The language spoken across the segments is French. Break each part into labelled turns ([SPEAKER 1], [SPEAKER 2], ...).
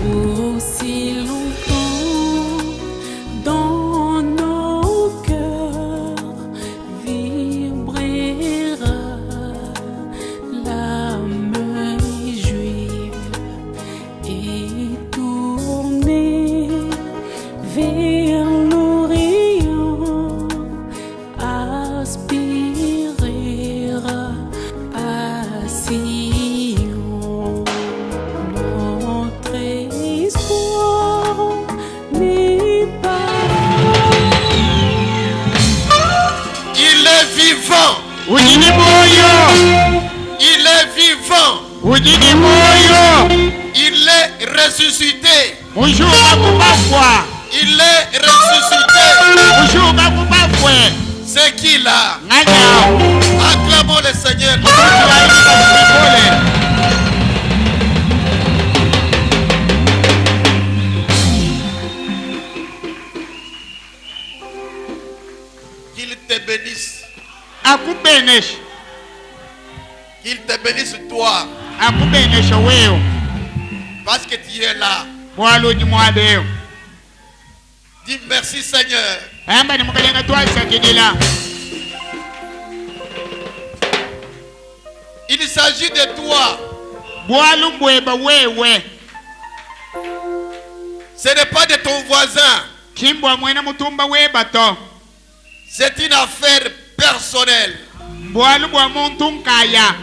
[SPEAKER 1] Aussi longtemps dans nos cœurs vibrera l'âme juive et tournée vers l'Orient aspirera à Sion. Notre espoir n'est pas.
[SPEAKER 2] Il est vivant.
[SPEAKER 3] Ujini moyo,
[SPEAKER 2] Il est vivant.
[SPEAKER 3] ujini moyo,
[SPEAKER 2] Il est ressuscité.
[SPEAKER 3] mushuka kubafwa,
[SPEAKER 2] Il est ressuscité.
[SPEAKER 3] mushuka kubafwe,
[SPEAKER 2] C'est qui là?
[SPEAKER 3] nganyao,
[SPEAKER 2] Acclamons le Seigneur.
[SPEAKER 3] kulaika kusipole.
[SPEAKER 2] Qu'il te bénisse.
[SPEAKER 3] Akubenesha,
[SPEAKER 2] Qu'il te bénisse toi.
[SPEAKER 3] akubenesha wewe,
[SPEAKER 2] Parce que tu es là.
[SPEAKER 3] mwaluji mwadeo.
[SPEAKER 2] Dis merci Seigneur.
[SPEAKER 3] Amba ni mukalenga twasakidila.
[SPEAKER 2] Il s'agit de toi.
[SPEAKER 3] Bwalu mbweba wewe,
[SPEAKER 2] Ce n'est pas de ton voisin.
[SPEAKER 3] chimbwa mwena mutumba webato.
[SPEAKER 2] C'est une affaire personnelle.
[SPEAKER 3] Bwalu bwa muntu nkaya,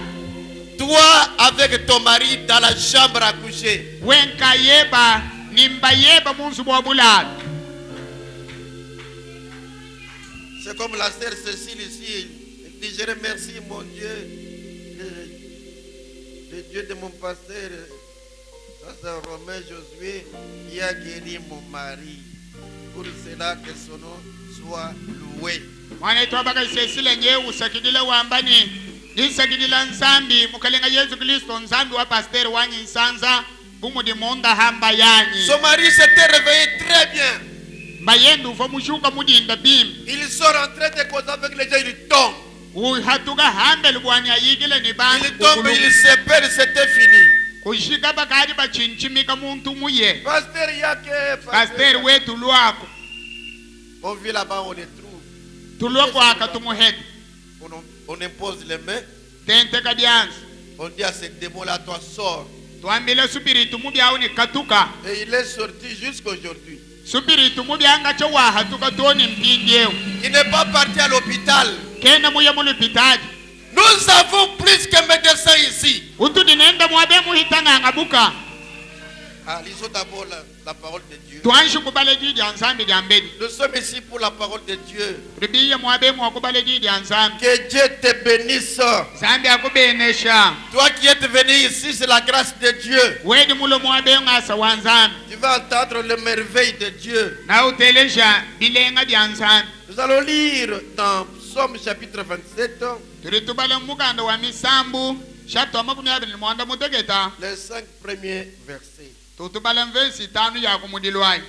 [SPEAKER 2] Toi avec ton mari dans la chambre à coucher.
[SPEAKER 3] wenkayeba nimbayeba munsu bwa bulala.
[SPEAKER 2] C'est comme la sœur Cécile ici. Elle dit, je remercie mon Dieu, le Dieu de mon pasteur, pasteur Romain Josué, qui a guéri mon mari. Pour cela que son nom soit loué.
[SPEAKER 3] Mwana itwabaka Cecile nye usakidila wambani. Nisakidila nsambi mukalenga Yesu Kristo nsambi wa pasteur wanyi nsanza gumudi monda hamba yanyi.
[SPEAKER 2] Son mari s'était réveillé très bien.
[SPEAKER 3] Mbayendu ufa mushuka mudinda bim.
[SPEAKER 2] Ils sont rentrés de cause avec les gens, ils tombent.
[SPEAKER 3] Uhatuga hambele bwani ayigile ni bantu.
[SPEAKER 2] Ils tombent, ils se perdent, c'était fini.
[SPEAKER 3] Kushika bakari bachinchimika muntu muye.
[SPEAKER 2] Pasteur Yake,
[SPEAKER 3] Pasteur wetu lwako.
[SPEAKER 2] on vit là-bas, on les trouve.
[SPEAKER 3] Tulwako akatumuhedi.
[SPEAKER 2] On impose les mains.
[SPEAKER 3] Tente kabyansi.
[SPEAKER 2] On dit à ce démon-là, toi sors.
[SPEAKER 3] Tuambile supiritu mubyawo ni katuka.
[SPEAKER 2] Et il est sorti jusqu'aujourd'hui.
[SPEAKER 3] Supiritu mubyanga cho wahatuka toni mpindyeo.
[SPEAKER 2] Il n'est pas parti à l'hôpital.
[SPEAKER 3] Kena muya mulupitaji.
[SPEAKER 2] Nous avons plus que médecins ici.
[SPEAKER 3] Utudi nenda mwabe muhitanga ngabuka.
[SPEAKER 2] Ah, lisons d'abord la parole de Dieu.
[SPEAKER 3] Tuanshi kubale jidi ansambi diambedi.
[SPEAKER 2] Nous sommes ici pour la parole de Dieu.
[SPEAKER 3] Ribiye mwabe mwakubale jidi ansambi.
[SPEAKER 2] Que Dieu te bénisse.
[SPEAKER 3] Sambi akubenesha.
[SPEAKER 2] Toi qui es venu ici, c'est la grâce de Dieu.
[SPEAKER 3] Wedi mulo mwabe ngasa wanzambi.
[SPEAKER 2] Tu vas entendre le merveille de Dieu.
[SPEAKER 3] Na utelesha bilenga diansambi.
[SPEAKER 2] Nous allons lire dans Psaume chapitre 27,
[SPEAKER 3] Turitubale mukanda wa misambu. Shato makumi abili mwanda mutegeta.
[SPEAKER 2] les 5 premiers versets.
[SPEAKER 3] Tutubale mvesi tanu ya kumudilwai.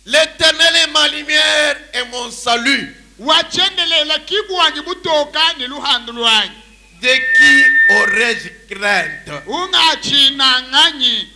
[SPEAKER 2] L'Éternel est ma lumière et mon salut.
[SPEAKER 3] Wachendelela kibwanyi butoka ni luhandu lwanyi.
[SPEAKER 2] De qui aurais-je crainte?
[SPEAKER 3] Ungachina nganyi.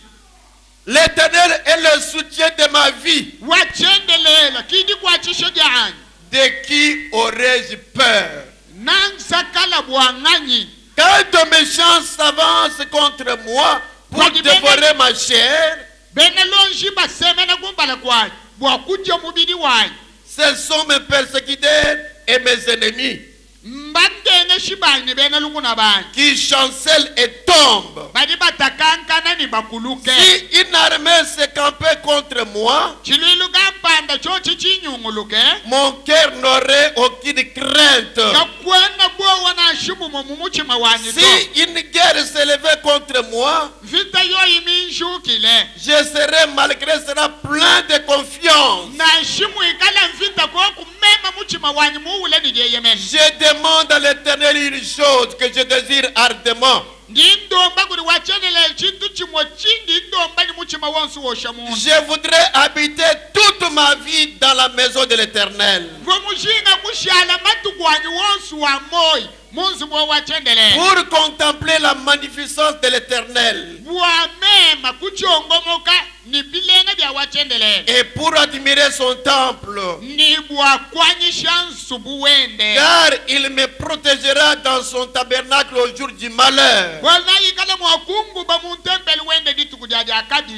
[SPEAKER 2] L'Éternel est le soutien de ma vie.
[SPEAKER 3] Wachendelela kidi kwachisho janyi.
[SPEAKER 2] De qui aurais-je peur?
[SPEAKER 3] Nansakala bwanganyi.
[SPEAKER 2] Quand de méchants s'avancent contre moi pour dévorer ma chair,
[SPEAKER 3] Benelonji basemena kumbala kwayi. Bwakutya mubidi wanyi.
[SPEAKER 2] ce sont mes persécuteurs et mes ennemis
[SPEAKER 3] Mbangene shibani benelunguna banyi.
[SPEAKER 2] qui chancellent et tombent.
[SPEAKER 3] Badi batakankana ni bakuluke.
[SPEAKER 2] Si une armée se campait contre moi,
[SPEAKER 3] Chililuga panda chochi chinyunguluke.
[SPEAKER 2] mon cœur n'aurait aucune crainte.
[SPEAKER 3] Kakwena bwa wana shibu mumuchima wanyi to.
[SPEAKER 2] Si une guerre s'élevait contre moi,
[SPEAKER 3] Vita yo iminshukile.
[SPEAKER 2] je serais malgré cela plein de confiance.
[SPEAKER 3] Na shimu ikala mvita kwa kumema mutima wanyu muwule ni yeyemene.
[SPEAKER 2] Je demande à l'Éternel une chose que je désire ardemment.
[SPEAKER 3] Ndindomba kuri wachenele chintu chimwe chindi ndomba ni mutima wonsu wosha mundu.
[SPEAKER 2] Je voudrais habiter toute ma vie dans la maison de l'Éternel.
[SPEAKER 3] Vomushinga kushala matuku wanyu wonsu wa moyi munzu mwa wachendele.
[SPEAKER 2] Pour contempler la magnificence de l'Éternel.
[SPEAKER 3] Bwamema kuchongomoka ni bilenga bya wachendele.
[SPEAKER 2] Et pour admirer son temple.
[SPEAKER 3] Ni bwakwanyisha nsubu wende.
[SPEAKER 2] Car il me protégera dans son tabernacle au jour du malheur.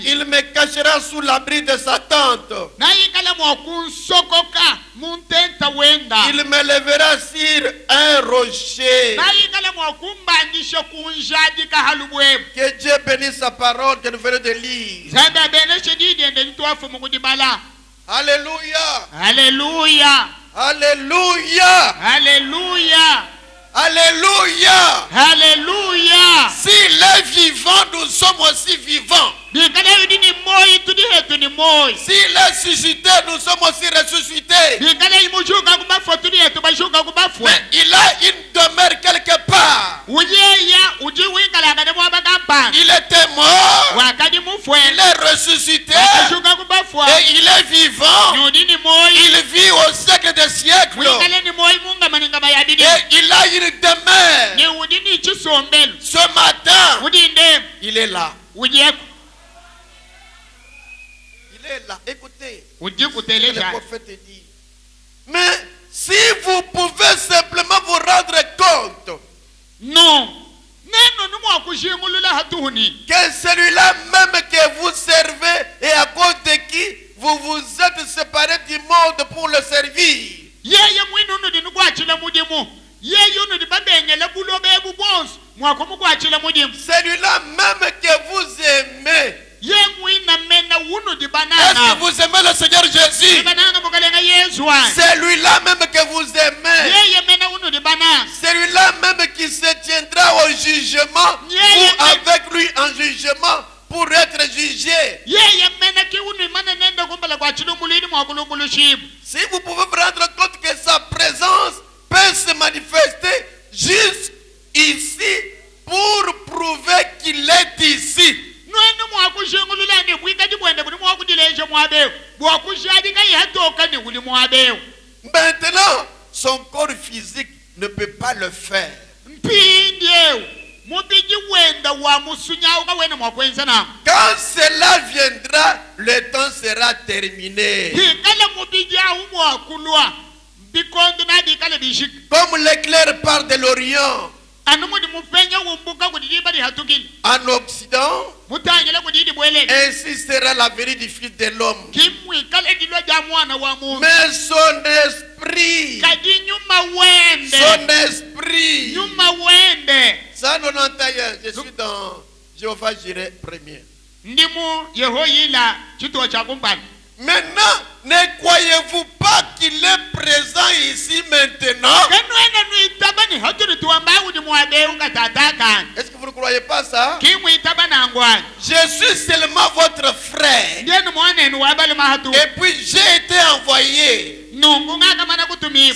[SPEAKER 2] Il me cachera sous l'abri de sa tente. Il me lèvera sur un rocher. Que Dieu bénisse sa parole que nous venons de lire. Alléluia.
[SPEAKER 3] Alléluia.
[SPEAKER 2] Alléluia.
[SPEAKER 3] Alléluia.
[SPEAKER 2] Alléluia.
[SPEAKER 3] Alléluia.
[SPEAKER 2] S'il est vivant, nous sommes aussi vivants. S'il est suscité, nous sommes aussi ressuscités. Mais il a une demeure quelque part. Il était mort. Il est ressuscité. Et il est vivant. Il vit au siècle des siècles. Et il a une demeure. Ce matin, il est là. Il est là. Écoutez. Le prophète dit. Mais si vous pouvez simplement vous rendre compte.
[SPEAKER 3] Non.
[SPEAKER 2] Que celui-là même que vous servez et à cause de qui vous vous êtes séparés du monde pour le servir. Celui-là même que vous aimez. Est-ce que vous aimez le Seigneur Jésus? Celui-là même que vous aimez. Celui-là même qui se tiendra au jugement. Vous avec lui en jugement pour être jugé. Si vous pouvez vous rendre compte que sa présence peut se manifester juste ici pour prouver qu'il est ici. Maintenant, son corps physique ne peut pas le faire. Quand cela viendra, le temps sera terminé. Comme l'éclair part de l'Orient en Occident, ainsi sera la venue du Fils de l'homme. Mais son esprit, ça non je suis dans Jéhovah Jireh premier. Maintenant, ne croyez-vous pas qu'il est présent ici maintenant? Est-ce que vous ne croyez pas ça? Je suis seulement votre frère. Et puis j'ai été envoyé.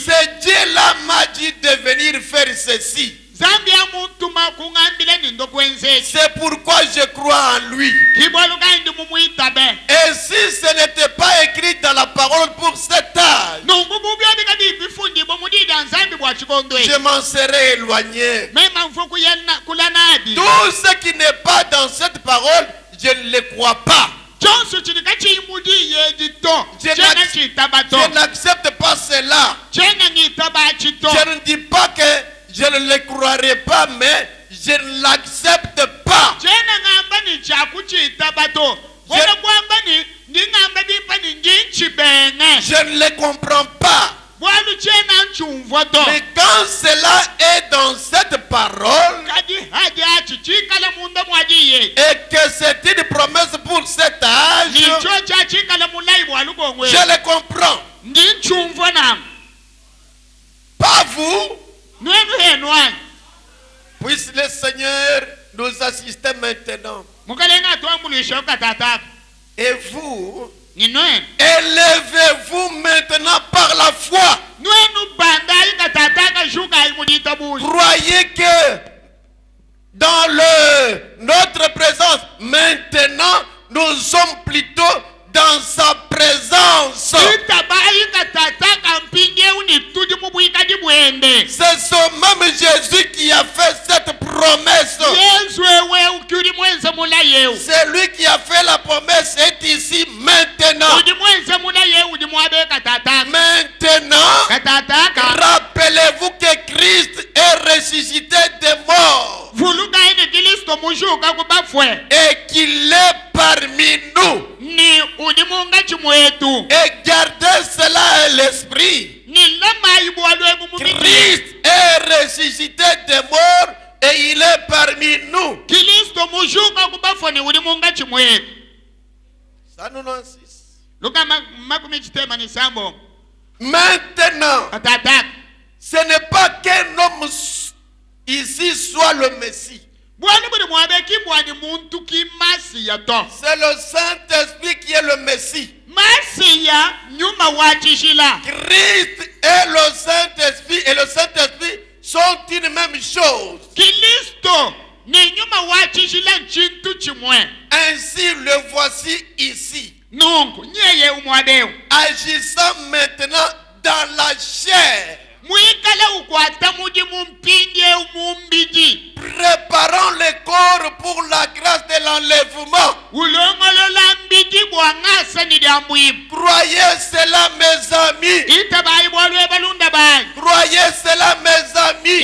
[SPEAKER 2] C'est Dieu là m'a dit de venir faire ceci. C'est pourquoi je crois en lui. Et si ce n'était pas écrit dans la parole pour cet âge, je m'en serais éloigné. Tout ce qui n'est pas dans cette parole, je ne le crois pas. Je n'accepte pas cela. Je ne dis pas que je ne le croirai pas, mais je ne l'accepte pas. Je ne le comprends pas. Mais quand cela est dans cette parole, et que c'est une promesse pour cet âge, je le comprends. Pas vous. Puisse le Seigneur nous assister maintenant. Et vous, élevez-vous maintenant par la foi. de l'esprit. Christ est ressuscité des morts et il est parmi nous. Ça nous insiste. Maintenant, ce n'est pas qu'un homme ici soit le Messie. C'est le Saint-Esprit qui est le Messie. Christ et le Saint-Esprit sont une même chose. Ainsi le voici ici, agissant maintenant dans la chair, préparant le corps pour la grâce de l'enlèvement. Croyez cela, mes amis. Croyez cela, mes amis.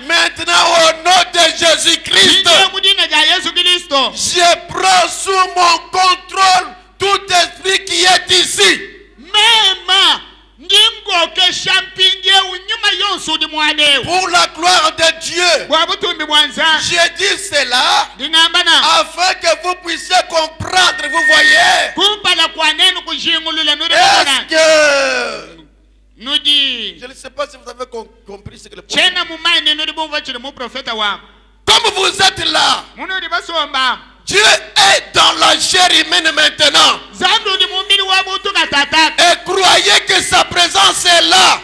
[SPEAKER 2] Maintenant, au nom de Jésus-Christ, je prends sous mon contrôle tout esprit qui est ici. Pour la gloire de Dieu, j'ai dit cela afin que vous puissiez comprendre, vous voyez. Est-ce que je ne sais pas si vous avez compris ce que le prophète. Comme vous êtes là, Dieu est dans la chair humaine maintenant. Et croyez que sa présence est là.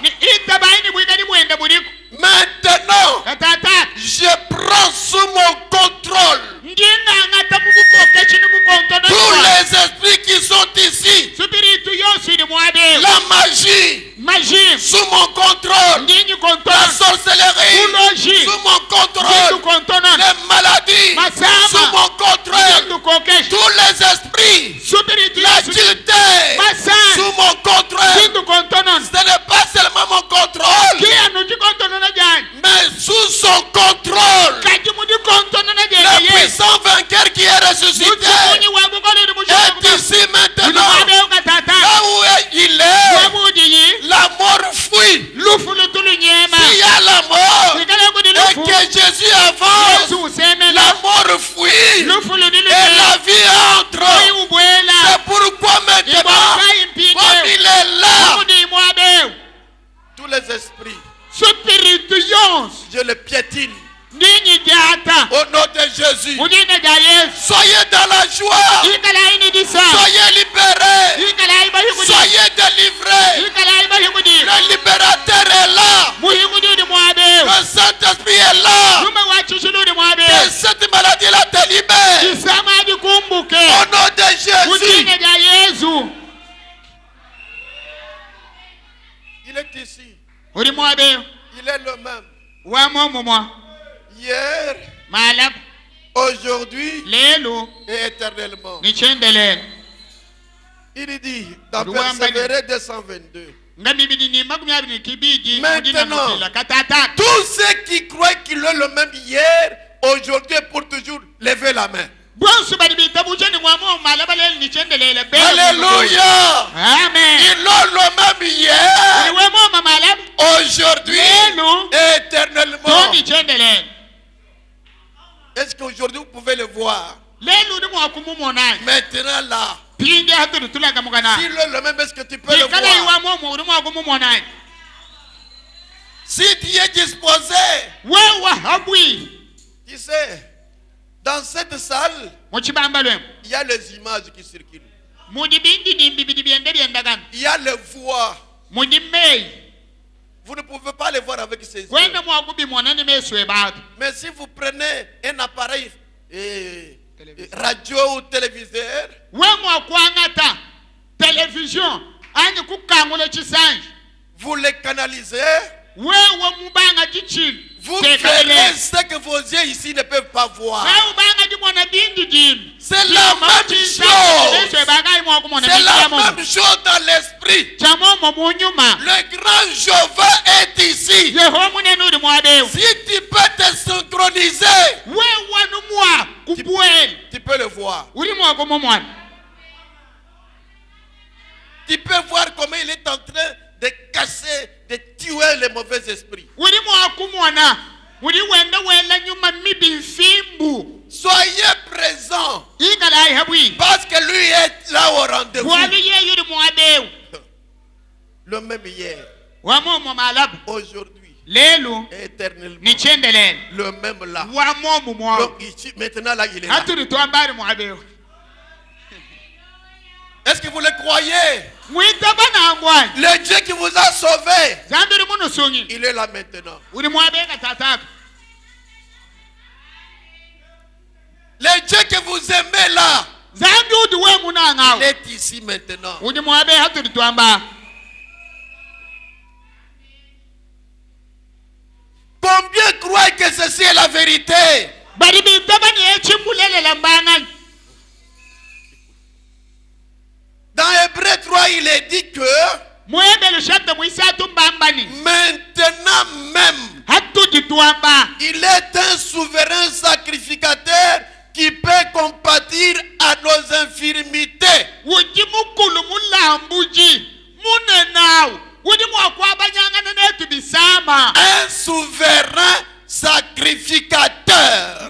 [SPEAKER 2] Maintenant, je prends sous mon contrôle tous les esprits qui sont ici. La magie sous mon contrôle. La sorcellerie sous mon contrôle. Les maladies sous mon contrôle. Tous les esprits, l'adultère sous mon contrôle. Ce n'est pas seulement mon contrôle, mais sous son contrôle. Le puissant vainqueur qui est ressuscité est ici maintenant. Là où il est, la mort fuit. S'il y a la mort et que Jésus avance, la mort fuit et la vie entre. C'est pourquoi maintenant, comme il est là, tous les esprits, je les piétine. Au nom de Jésus, soyez dans la joie, soyez libérés, soyez délivrés. Le libérateur est là, le Saint-Esprit est là, et cette maladie-là te libère. Au nom de Jésus, il est ici, il est le même. Hier, aujourd'hui et éternellement. Il dit dans Persévérer 222. Maintenant, tous ceux qui croient qu'il est le même hier, aujourd'hui et pour toujours, levez la main. Alléluia.
[SPEAKER 3] Amen.
[SPEAKER 2] Ils ont le même hier, aujourd'hui et éternellement. Est-ce qu'aujourd'hui vous pouvez le voir? Maintenant là, s'il est le même, est-ce que tu peux le voir? Si tu es disposé, tu sais, dans cette salle, il y a les images qui circulent. Il y a les voix. Vous ne pouvez pas les voir avec ses yeux. Mais si vous prenez un appareil radio ou téléviseur, vous les canalisez, vous verrez ce que vos yeux ici ne peuvent pas voir. C'est la même chose. C'est la même chose dans l'esprit. Le grand Jéhovah est ici. Si tu peux te synchroniser, tu peux le voir. tu peux voir comment il est en train de casser, de tuer les mauvais esprits. Soyez présents. Parce que lui est là au rendez-vous. Le même hier, aujourd'hui, et éternellement. Le même là. Donc ici, maintenant là, il est là. Est-ce que vous le croyez? Le Dieu qui vous a sauvé, il est là maintenant. Le Dieu que vous aimez là, il est ici maintenant. Combien croient que ceci est la vérité? Dans Hébreux 3, il est dit que maintenant même, il est un souverain sacrificateur qui peut compatir à nos infirmités. Un souverain sacrificateur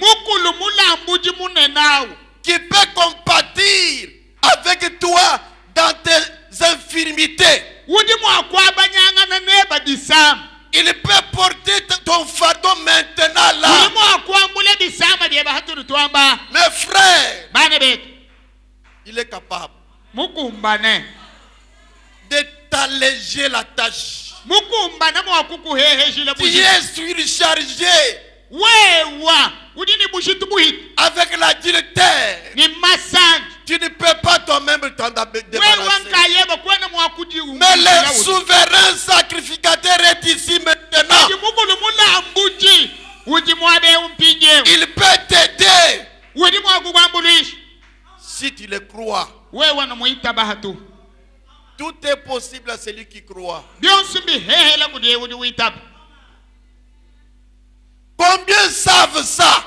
[SPEAKER 2] qui peut compatir avec toi dans tes infirmités. Il peut porter ton fardeau maintenant là. Mes frères, il est capable de t'alléger la tâche. Tu es surchargé avec l'adultère. Tu ne peux pas toi-même t'en débarrasser. Mais le souverain sacrificateur est ici maintenant. Il peut t'aider si tu le crois. Tout est possible à celui qui croit. Combien savent ça?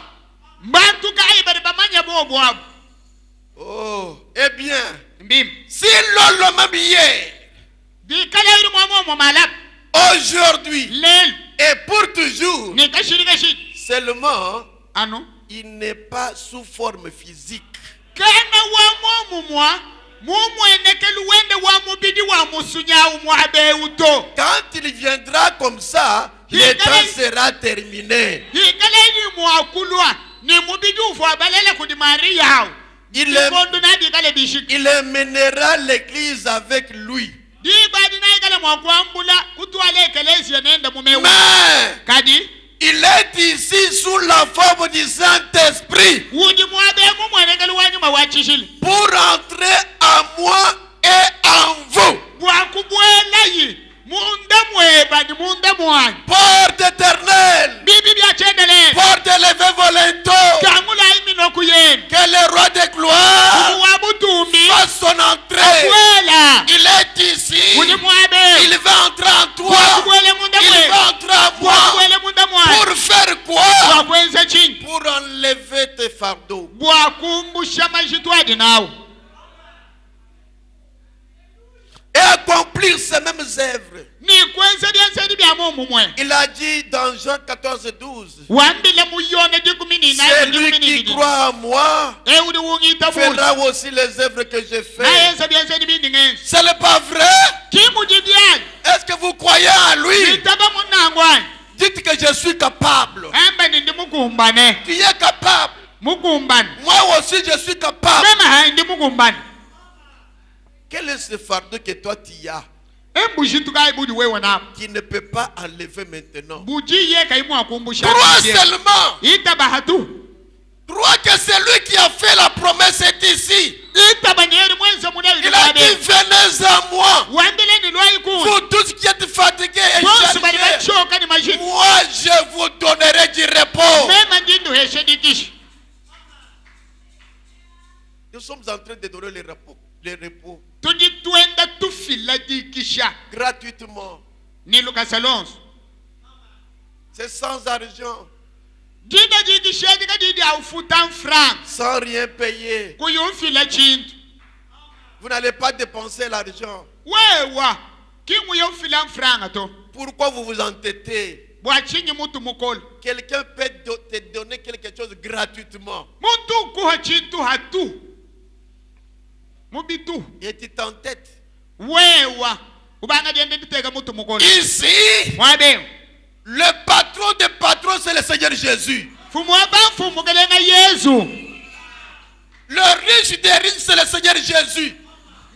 [SPEAKER 2] Oh, eh bien, si l'on même hier, aujourd'hui et pour toujours, seulement, il n'est pas sous forme physique. Quand il viendra comme ça, le temps sera terminé. Il mènera l'église avec lui. Mais il est ici sous la forme du Saint-Esprit pour entrer en moi et en vous. Porte éternelle, porte élevée volonté, que le roi de gloire fasse son entrée. Il est ici, il va entrer en toi, il va entrer en moi. Pour faire quoi? Pour enlever tes fardeaux. Et accomplir ces mêmes œuvres. Il a dit dans Jean 14, 12, celui qui croit en moi fera aussi les œuvres que je fais. Ce n'est pas vrai? Est-ce que vous croyez en lui? Dites que je suis capable. Tu es capable. Moi aussi je suis capable. Quel est ce fardeau que toi tu as, qui ne peut pas enlever maintenant? Crois seulement. Crois que celui qui a fait la promesse est ici. Il a dit venez à moi, vous tous qui êtes fatigués et chargés, moi je vous donnerai du repos. Nous sommes en train de donner le repos. Gratuitement. C'est sans argent, sans rien payer. Vous n'allez pas dépenser l'argent.
[SPEAKER 3] wewa kingu yo filan franga to
[SPEAKER 2] Pourquoi vous vous entêtez?
[SPEAKER 3] bwachinyi mutu mukolo
[SPEAKER 2] Quelqu'un peut te donner quelque chose gratuitement.
[SPEAKER 3] mutu kuha chintu hatu mubitu
[SPEAKER 2] Et tu t'entêtes.
[SPEAKER 3] wewa ubanga jende ditega mutu mukolo
[SPEAKER 2] Ici,
[SPEAKER 3] mwabe
[SPEAKER 2] le patron des patrons, c'est le Seigneur Jésus.
[SPEAKER 3] fumu aba fumu galenga Yesu
[SPEAKER 2] Le riche des riches, c'est le Seigneur Jésus.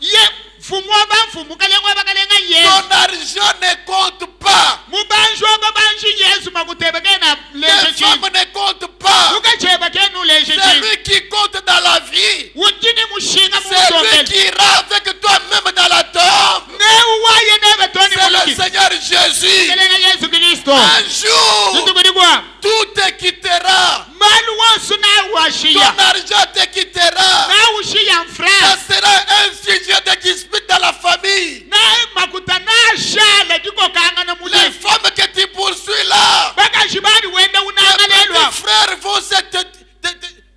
[SPEAKER 3] ye fumu aba fumu galenga Yesu
[SPEAKER 2] Ton argent ne compte pas.
[SPEAKER 3] mubanjo babanji Yesu makuteba kena
[SPEAKER 2] Les
[SPEAKER 3] leje
[SPEAKER 2] femmes
[SPEAKER 3] chini
[SPEAKER 2] ne comptent pas.
[SPEAKER 3] ukacheba kenu leje
[SPEAKER 2] C'est
[SPEAKER 3] chini
[SPEAKER 2] lui qui compte dans la vie.
[SPEAKER 3] wujini mushinga
[SPEAKER 2] C'est lui
[SPEAKER 3] musombele
[SPEAKER 2] qui ira avec toi-même dans la tombe.
[SPEAKER 3] ne waye nebe toni
[SPEAKER 2] C'est le
[SPEAKER 3] muliki
[SPEAKER 2] Seigneur Jésus.
[SPEAKER 3] galenga Yesu Kristo
[SPEAKER 2] Un jour,
[SPEAKER 3] ntukudigwa
[SPEAKER 2] tout te quittera.
[SPEAKER 3] malu wosu na
[SPEAKER 2] Ton
[SPEAKER 3] washiya
[SPEAKER 2] argent te quittera.
[SPEAKER 3] na ushiya
[SPEAKER 2] Ça
[SPEAKER 3] mfra
[SPEAKER 2] sera un sujet de dispute dans la famille.
[SPEAKER 3] na makuta na shala diko kanga na
[SPEAKER 2] Les
[SPEAKER 3] muli
[SPEAKER 2] femmes que tu poursuis là,
[SPEAKER 3] baka shibani wenda
[SPEAKER 2] tes
[SPEAKER 3] unangalelwa
[SPEAKER 2] petits frères vont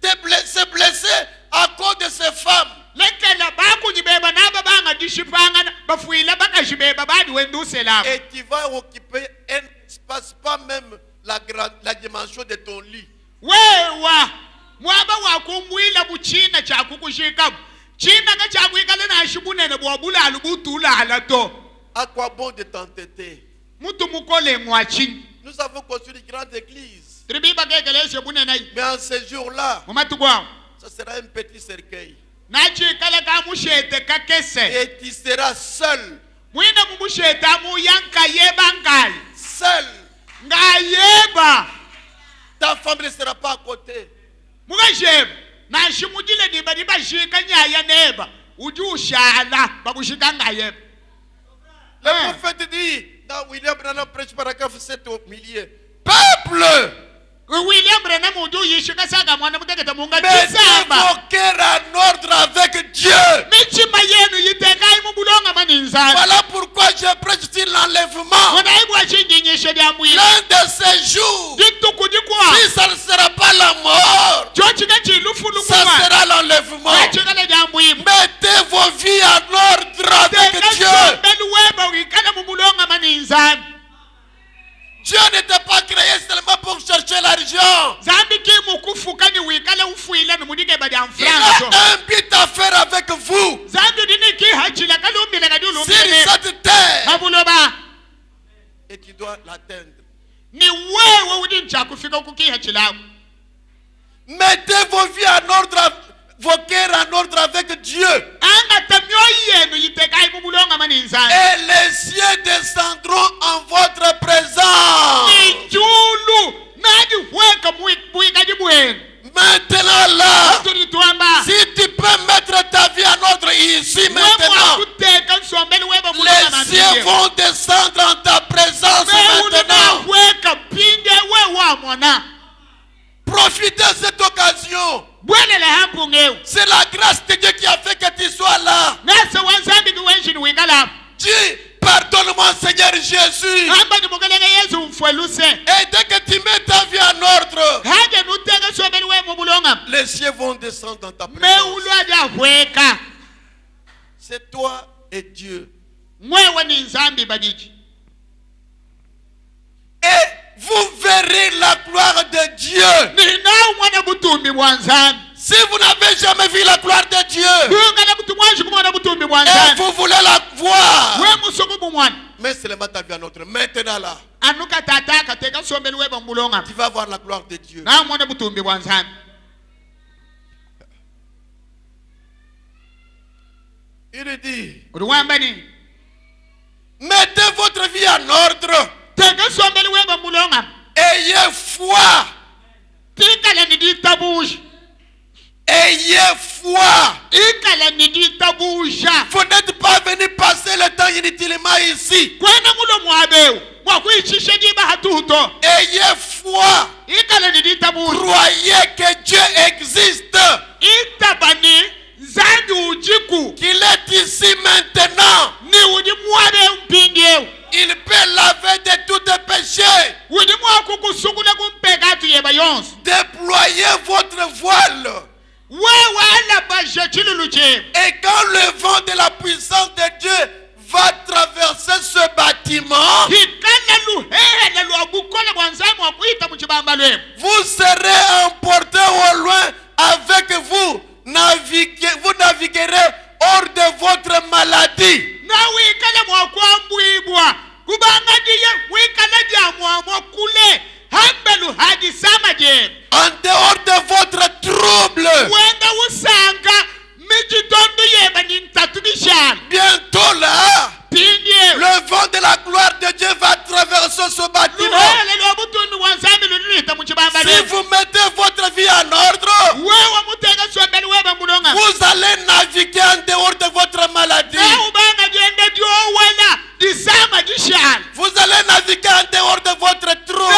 [SPEAKER 2] se blesser à cause de ces femmes.
[SPEAKER 3] lekela bakunyibeba naba banga dishipanga bafuila baka shibeba badi wendusela
[SPEAKER 2] Et tu vas occuper un espace, pas même la dimension de ton lit.
[SPEAKER 3] wewa mwaba wakumwila buchina chakukushika china ka chakwikala na shibunene bwabula alubutula alato
[SPEAKER 2] À quoi bon de t'entêter?
[SPEAKER 3] mutu mukole mwachi
[SPEAKER 2] Nous avons construit une grande église.
[SPEAKER 3] tribiba kekeleshe bunene
[SPEAKER 2] Mais en ce jour-là,
[SPEAKER 3] mumatukwa
[SPEAKER 2] ça sera un petit cercueil.
[SPEAKER 3] nachikala ka mushete kakese
[SPEAKER 2] Et tu seras seul.
[SPEAKER 3] mwina mumusheta muyanka yeba ngai
[SPEAKER 2] Seul.
[SPEAKER 3] ngayeba
[SPEAKER 2] Ta femme ne sera pas à côté.
[SPEAKER 3] mugasheba nashimujile niba nibashika nyaya neba ujushala bakushika ngayeba
[SPEAKER 2] Le prophète dit, dans William Branham prêche paragraphe 7 au milieu, peuple,
[SPEAKER 3] William Branham uju yishika saka mwana mutegeta munga
[SPEAKER 2] mettez
[SPEAKER 3] tisamba
[SPEAKER 2] vos cœurs en ordre avec Dieu.
[SPEAKER 3] michima yenu yitekai mubulonga maninzana
[SPEAKER 2] Voilà pourquoi je prêche sur l'enlèvement.
[SPEAKER 3] wanaibwa chinjinyishe lya mwili
[SPEAKER 2] L'un de ces jours,
[SPEAKER 3] dituku dikwa
[SPEAKER 2] si ça ne sera pas la mort,
[SPEAKER 3] chochika chilufu
[SPEAKER 2] ça
[SPEAKER 3] lukuma
[SPEAKER 2] sera l'enlèvement.
[SPEAKER 3] nachikala lya mwili
[SPEAKER 2] Mettez vos vies en ordre avec Dieu.
[SPEAKER 3] weba wikala mubulonga maninzana
[SPEAKER 2] Dieu n'était pas créé seulement pour chercher l'argent.
[SPEAKER 3] zambi kimukufuka ni wikala ufuile nimudike badi
[SPEAKER 2] Il
[SPEAKER 3] amfranga so
[SPEAKER 2] a un but à faire avec vous.
[SPEAKER 3] zambi dini kihachila kalumbile
[SPEAKER 2] Sur
[SPEAKER 3] kadulumbile
[SPEAKER 2] cette terre.
[SPEAKER 3] mabuloba
[SPEAKER 2] Et tu dois l'atteindre.
[SPEAKER 3] ni wewe udi nchakufika ukukihachilako
[SPEAKER 2] Mettez vos vies en ordre, vos cœurs en ordre avec Dieu.
[SPEAKER 3] angata myoyo yenu yitekai mubulonga maninzana
[SPEAKER 2] Et les cieux descendront en votre présence.
[SPEAKER 3] ijulu nadi hweka muikadi bwenu
[SPEAKER 2] Maintenant là,
[SPEAKER 3] tulitwamba
[SPEAKER 2] si tu peux mettre ta vie en ordre ici maintenant,
[SPEAKER 3] kuteka nsombeli weba
[SPEAKER 2] les cieux vont descendre en ta présence maintenant.
[SPEAKER 3] hweka pinde wewa mwana
[SPEAKER 2] Profitez de cette occasion.
[SPEAKER 3] bwenele hampungeu
[SPEAKER 2] C'est la grâce de Dieu qui a fait que tu sois là.
[SPEAKER 3] nase wanzambi kiwenshi niwingala
[SPEAKER 2] Dis, pardonne-moi Seigneur Jésus.
[SPEAKER 3] amba nimukelenge yesu mfweluse
[SPEAKER 2] Et dès que tu mets ta vie en ordre,
[SPEAKER 3] haje nuteka nsombeli we mubulonga
[SPEAKER 2] les cieux vont descendre dans ta présence.
[SPEAKER 3] meulwaja hweka
[SPEAKER 2] C'est toi et Dieu.
[SPEAKER 3] mwewe ni nzambi badiji
[SPEAKER 2] Et vous verrez la gloire de Dieu.
[SPEAKER 3] ninawu mwana butumbi bwa nzambi
[SPEAKER 2] Si vous n'avez jamais vu la gloire de Dieu,
[SPEAKER 3] bungala butu mwanshi kumwana butumbi bwa
[SPEAKER 2] et
[SPEAKER 3] nzambi
[SPEAKER 2] vous voulez la voir,
[SPEAKER 3] we musuku bumwana
[SPEAKER 2] mets seulement ta vie en ordre. Maintenant là,
[SPEAKER 3] anuka tata kateka nsombeli weba mubulonga
[SPEAKER 2] tu vas voir la gloire de Dieu.
[SPEAKER 3] nawu mwana butumbi bwa nzambi
[SPEAKER 2] Il dit,
[SPEAKER 3] uliwamba ni
[SPEAKER 2] mettez votre vie en ordre.
[SPEAKER 3] teka nsombeli weba mubulonga
[SPEAKER 2] Ayez foi.
[SPEAKER 3] tikala niditabuja
[SPEAKER 2] Ayez foi.
[SPEAKER 3] ikala niditabuja
[SPEAKER 2] Vous n'êtes pas venu passer le temps inutilement ici.
[SPEAKER 3] kwena mulo mwabeu mwakuyichishe jiba hatuto
[SPEAKER 2] Ayez foi.
[SPEAKER 3] ikala niditabuja
[SPEAKER 2] Croyez que Dieu existe.
[SPEAKER 3] itabani nzambi ujiku
[SPEAKER 2] Qu'il est ici maintenant.
[SPEAKER 3] ni udi mwabe mpindieu
[SPEAKER 2] Il peut laver de tous tes péchés.
[SPEAKER 3] udi mwakukusukula kumpekatu yeba yonse
[SPEAKER 2] Déployez votre voile.
[SPEAKER 3] wewe alabaje chilulu chenu
[SPEAKER 2] Et quand le vent de la puissance de Dieu bâtiment, vous serez emportés au loin avec vous. Vous naviguerez hors de votre maladie. En dehors de votre trouble. Bientôt là, le vent de la gloire de Dieu va traverser ce bâtiment. Si vous mettez votre vie en ordre, vous allez naviguer en dehors de votre maladie. Vous allez naviguer en dehors de votre trouble.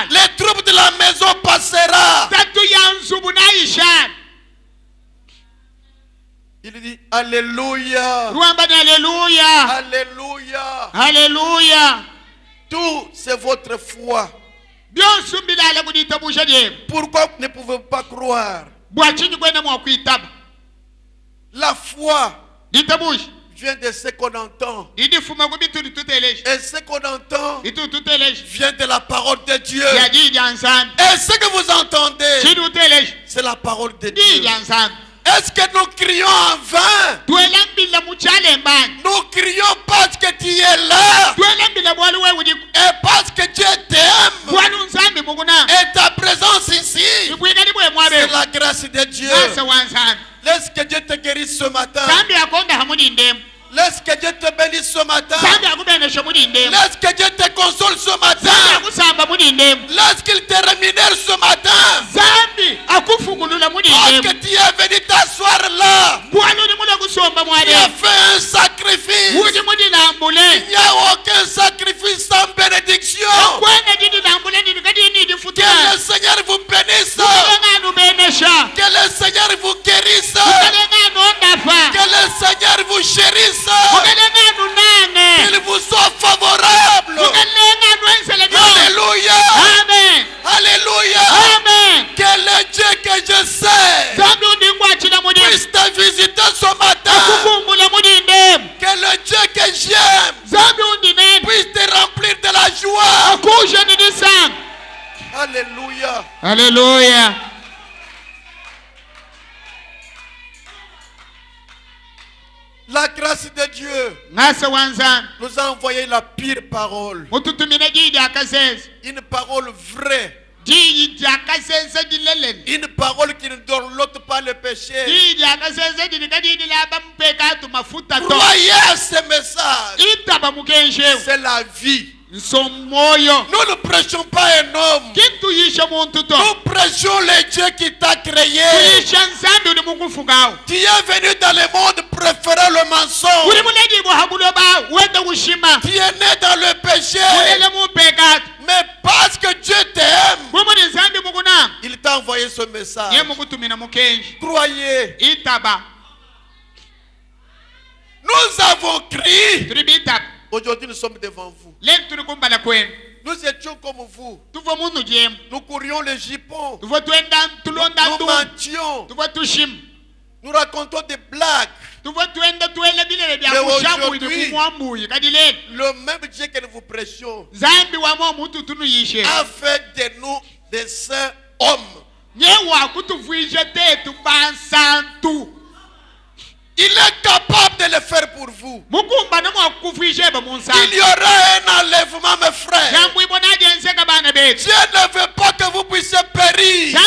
[SPEAKER 2] Les troubles de la maison passera. Il dit Alléluia. Alléluia.
[SPEAKER 3] Alléluia.
[SPEAKER 2] Tout c'est votre foi. Pourquoi vous ne pouvez pas croire? La foi vient de ce qu'on entend. Et ce qu'on entend vient de la parole de Dieu. Et ce que vous entendez, c'est la parole de Dieu. Est-ce que nous crions en vain? Nous crions parce que tu es là. Et parce que Dieu t'aime. Et ta présence ici, c'est la grâce de Dieu. Laisse que Dieu te guérisse ce matin. Laisse que Dieu te bénisse ce matin. Laisse que Dieu te console ce matin. Laisse qu'il te rémunère ce matin. Parce que tu es venu t'asseoir là. Tu as fait un sacrifice. Il n'y a aucun sacrifice sans bénédiction. Que le Seigneur vous bénisse. Que le Seigneur vous guérisse. Que le Seigneur vous chérisse. Qu'il vous soit favorable. Alléluia.
[SPEAKER 3] Amen.
[SPEAKER 2] Alléluia.
[SPEAKER 3] Amen.
[SPEAKER 2] Que le Dieu que je sais puisse te visiter ce matin. Que le Dieu que j'aime puisse te remplir de la joie. Alléluia.
[SPEAKER 3] Alléluia.
[SPEAKER 2] La grâce de Dieu nous a envoyé la pire parole. Une parole vraie. Une parole qui ne dorlote pas le péché. Croyez à ce message. C'est la vie. Nous ne prêchons pas un homme. Nous prêchons le Dieu qui t'a créé. Tu es venu dans le monde préférant le mensonge. Tu es né dans le péché. Mais parce que Dieu t'aime, il t'a envoyé ce message. Croyez. Nous avons crié. Aujourd'hui, nous sommes devant vous. Nous étions comme vous. Nous courions les jupons. Nous mentions. Nous racontons des blagues. Mais aujourd'hui, le même Dieu que nous vous prêchions a fait de nous des saints hommes. Il est capable de le faire pour vous. Il y aura un enlèvement, mes frères. Dieu ne veut pas que vous puissiez périr.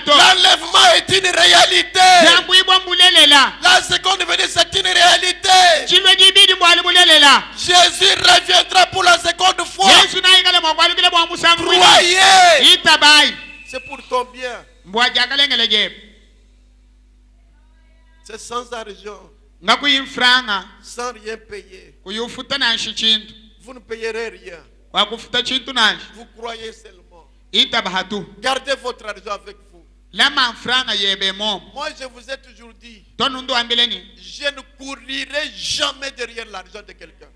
[SPEAKER 2] L'enlèvement est une réalité. La seconde venue, c'est une réalité. Jésus reviendra pour la seconde fois. Croyez. C'est pour ton bien. C'est sans argent. Sans rien payer. Vous ne payerez rien. Vous croyez seulement. Gardez votre argent avec vous. Moi, je vous ai toujours dit, je ne courirai jamais derrière l'argent de quelqu'un.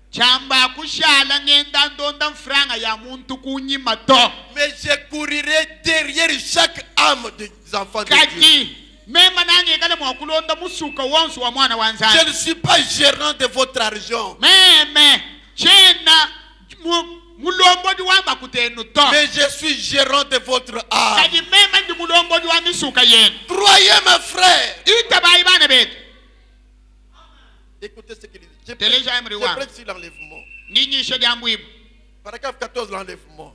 [SPEAKER 2] Mais je courirai derrière chaque âme des enfants de Dieu.
[SPEAKER 3] mema nange kale mwakulonda musuka wonsu wa mwana wa
[SPEAKER 2] Je
[SPEAKER 3] nzambe
[SPEAKER 2] ne suis pas gérant de votre argent.
[SPEAKER 3] meme chena mulombodi wamba kutenu to
[SPEAKER 2] Mais je suis gérant de votre âme.
[SPEAKER 3] kadi mema ndi mulombodi wa misuka yenu
[SPEAKER 2] Croyez mes frères.
[SPEAKER 3] itabayi bana betu
[SPEAKER 2] Écoutez ce qu'il dit. Je
[SPEAKER 3] Télécharge un
[SPEAKER 2] prends
[SPEAKER 3] revoir.
[SPEAKER 2] sur l'enlèvement.
[SPEAKER 3] ndinyisho lya mbwibu
[SPEAKER 2] Paragraphe 14, l'enlèvement.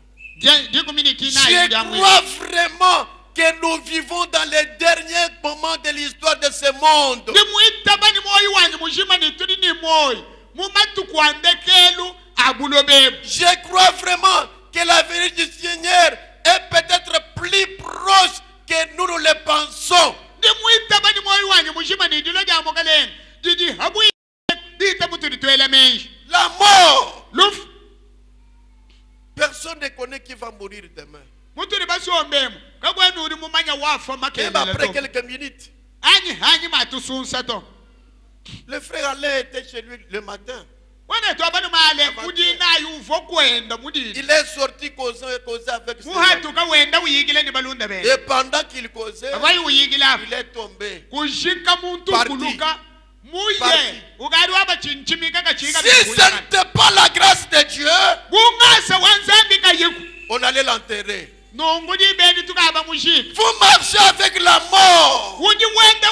[SPEAKER 3] dikuminiki nayo
[SPEAKER 2] Je
[SPEAKER 3] lya mbwibu
[SPEAKER 2] crois vraiment que nous vivons dans les derniers moments de l'histoire de ce monde.
[SPEAKER 3] ndimuitaba ni moyo wanyu mujima ni tuli ni moyo mumatuku andekelu abulobebu
[SPEAKER 2] Je crois vraiment que l'avenir du Seigneur est peut-être plus proche que nous le pensons.
[SPEAKER 3] ndimuitaba ni moyo wanyu mujima ni dilo lya mokaleni didi habu dita mutuli twela menji
[SPEAKER 2] La mort.
[SPEAKER 3] luf
[SPEAKER 2] Personne ne connaît qui va mourir demain.
[SPEAKER 3] mutuli basombemu kagwenu uri mumanya wafa
[SPEAKER 2] Même
[SPEAKER 3] makelele
[SPEAKER 2] après
[SPEAKER 3] to
[SPEAKER 2] quelques minutes,
[SPEAKER 3] hanyi matusunsa to
[SPEAKER 2] le frère Alain était chez lui le matin.
[SPEAKER 3] wana to abanu male mudinayo uvo kwenda mudini
[SPEAKER 2] Il est sorti causer avec ses amis.
[SPEAKER 3] muhatuka wenda uyigile ni balunda be
[SPEAKER 2] Et pendant qu'il causait,
[SPEAKER 3] abayi uyigila
[SPEAKER 2] il est tombé.
[SPEAKER 3] kushika muntu
[SPEAKER 2] Parti.
[SPEAKER 3] kuluka muye
[SPEAKER 2] Parti.
[SPEAKER 3] ugari wabachinchimika kachika
[SPEAKER 2] Si ce n'était pas la grâce de Dieu,
[SPEAKER 3] kungasa wanzambi kayiku
[SPEAKER 2] on allait l'enterrer.
[SPEAKER 3] nongudi beni tukaba mushika
[SPEAKER 2] Vous marchez avec la mort.
[SPEAKER 3] uji wenda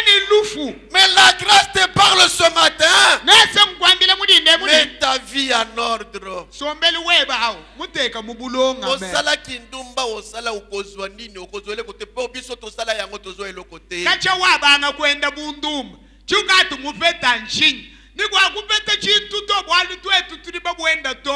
[SPEAKER 3] ni lufu
[SPEAKER 2] Mais la grâce te parle ce matin.
[SPEAKER 3] nase mkwambile mudinde mudi
[SPEAKER 2] Mets ta vie en ordre.
[SPEAKER 3] sombeli weba awo muteka mubulonga me
[SPEAKER 2] Osala kindumba osala ukozwa nini okozwele kote po biso tosala yango tozwa eloko te.
[SPEAKER 3] kacha wabanga kwenda munduma chukatu mupeta nshinyi nikwakupeta chintu to bwalu twetu tuli babwenda to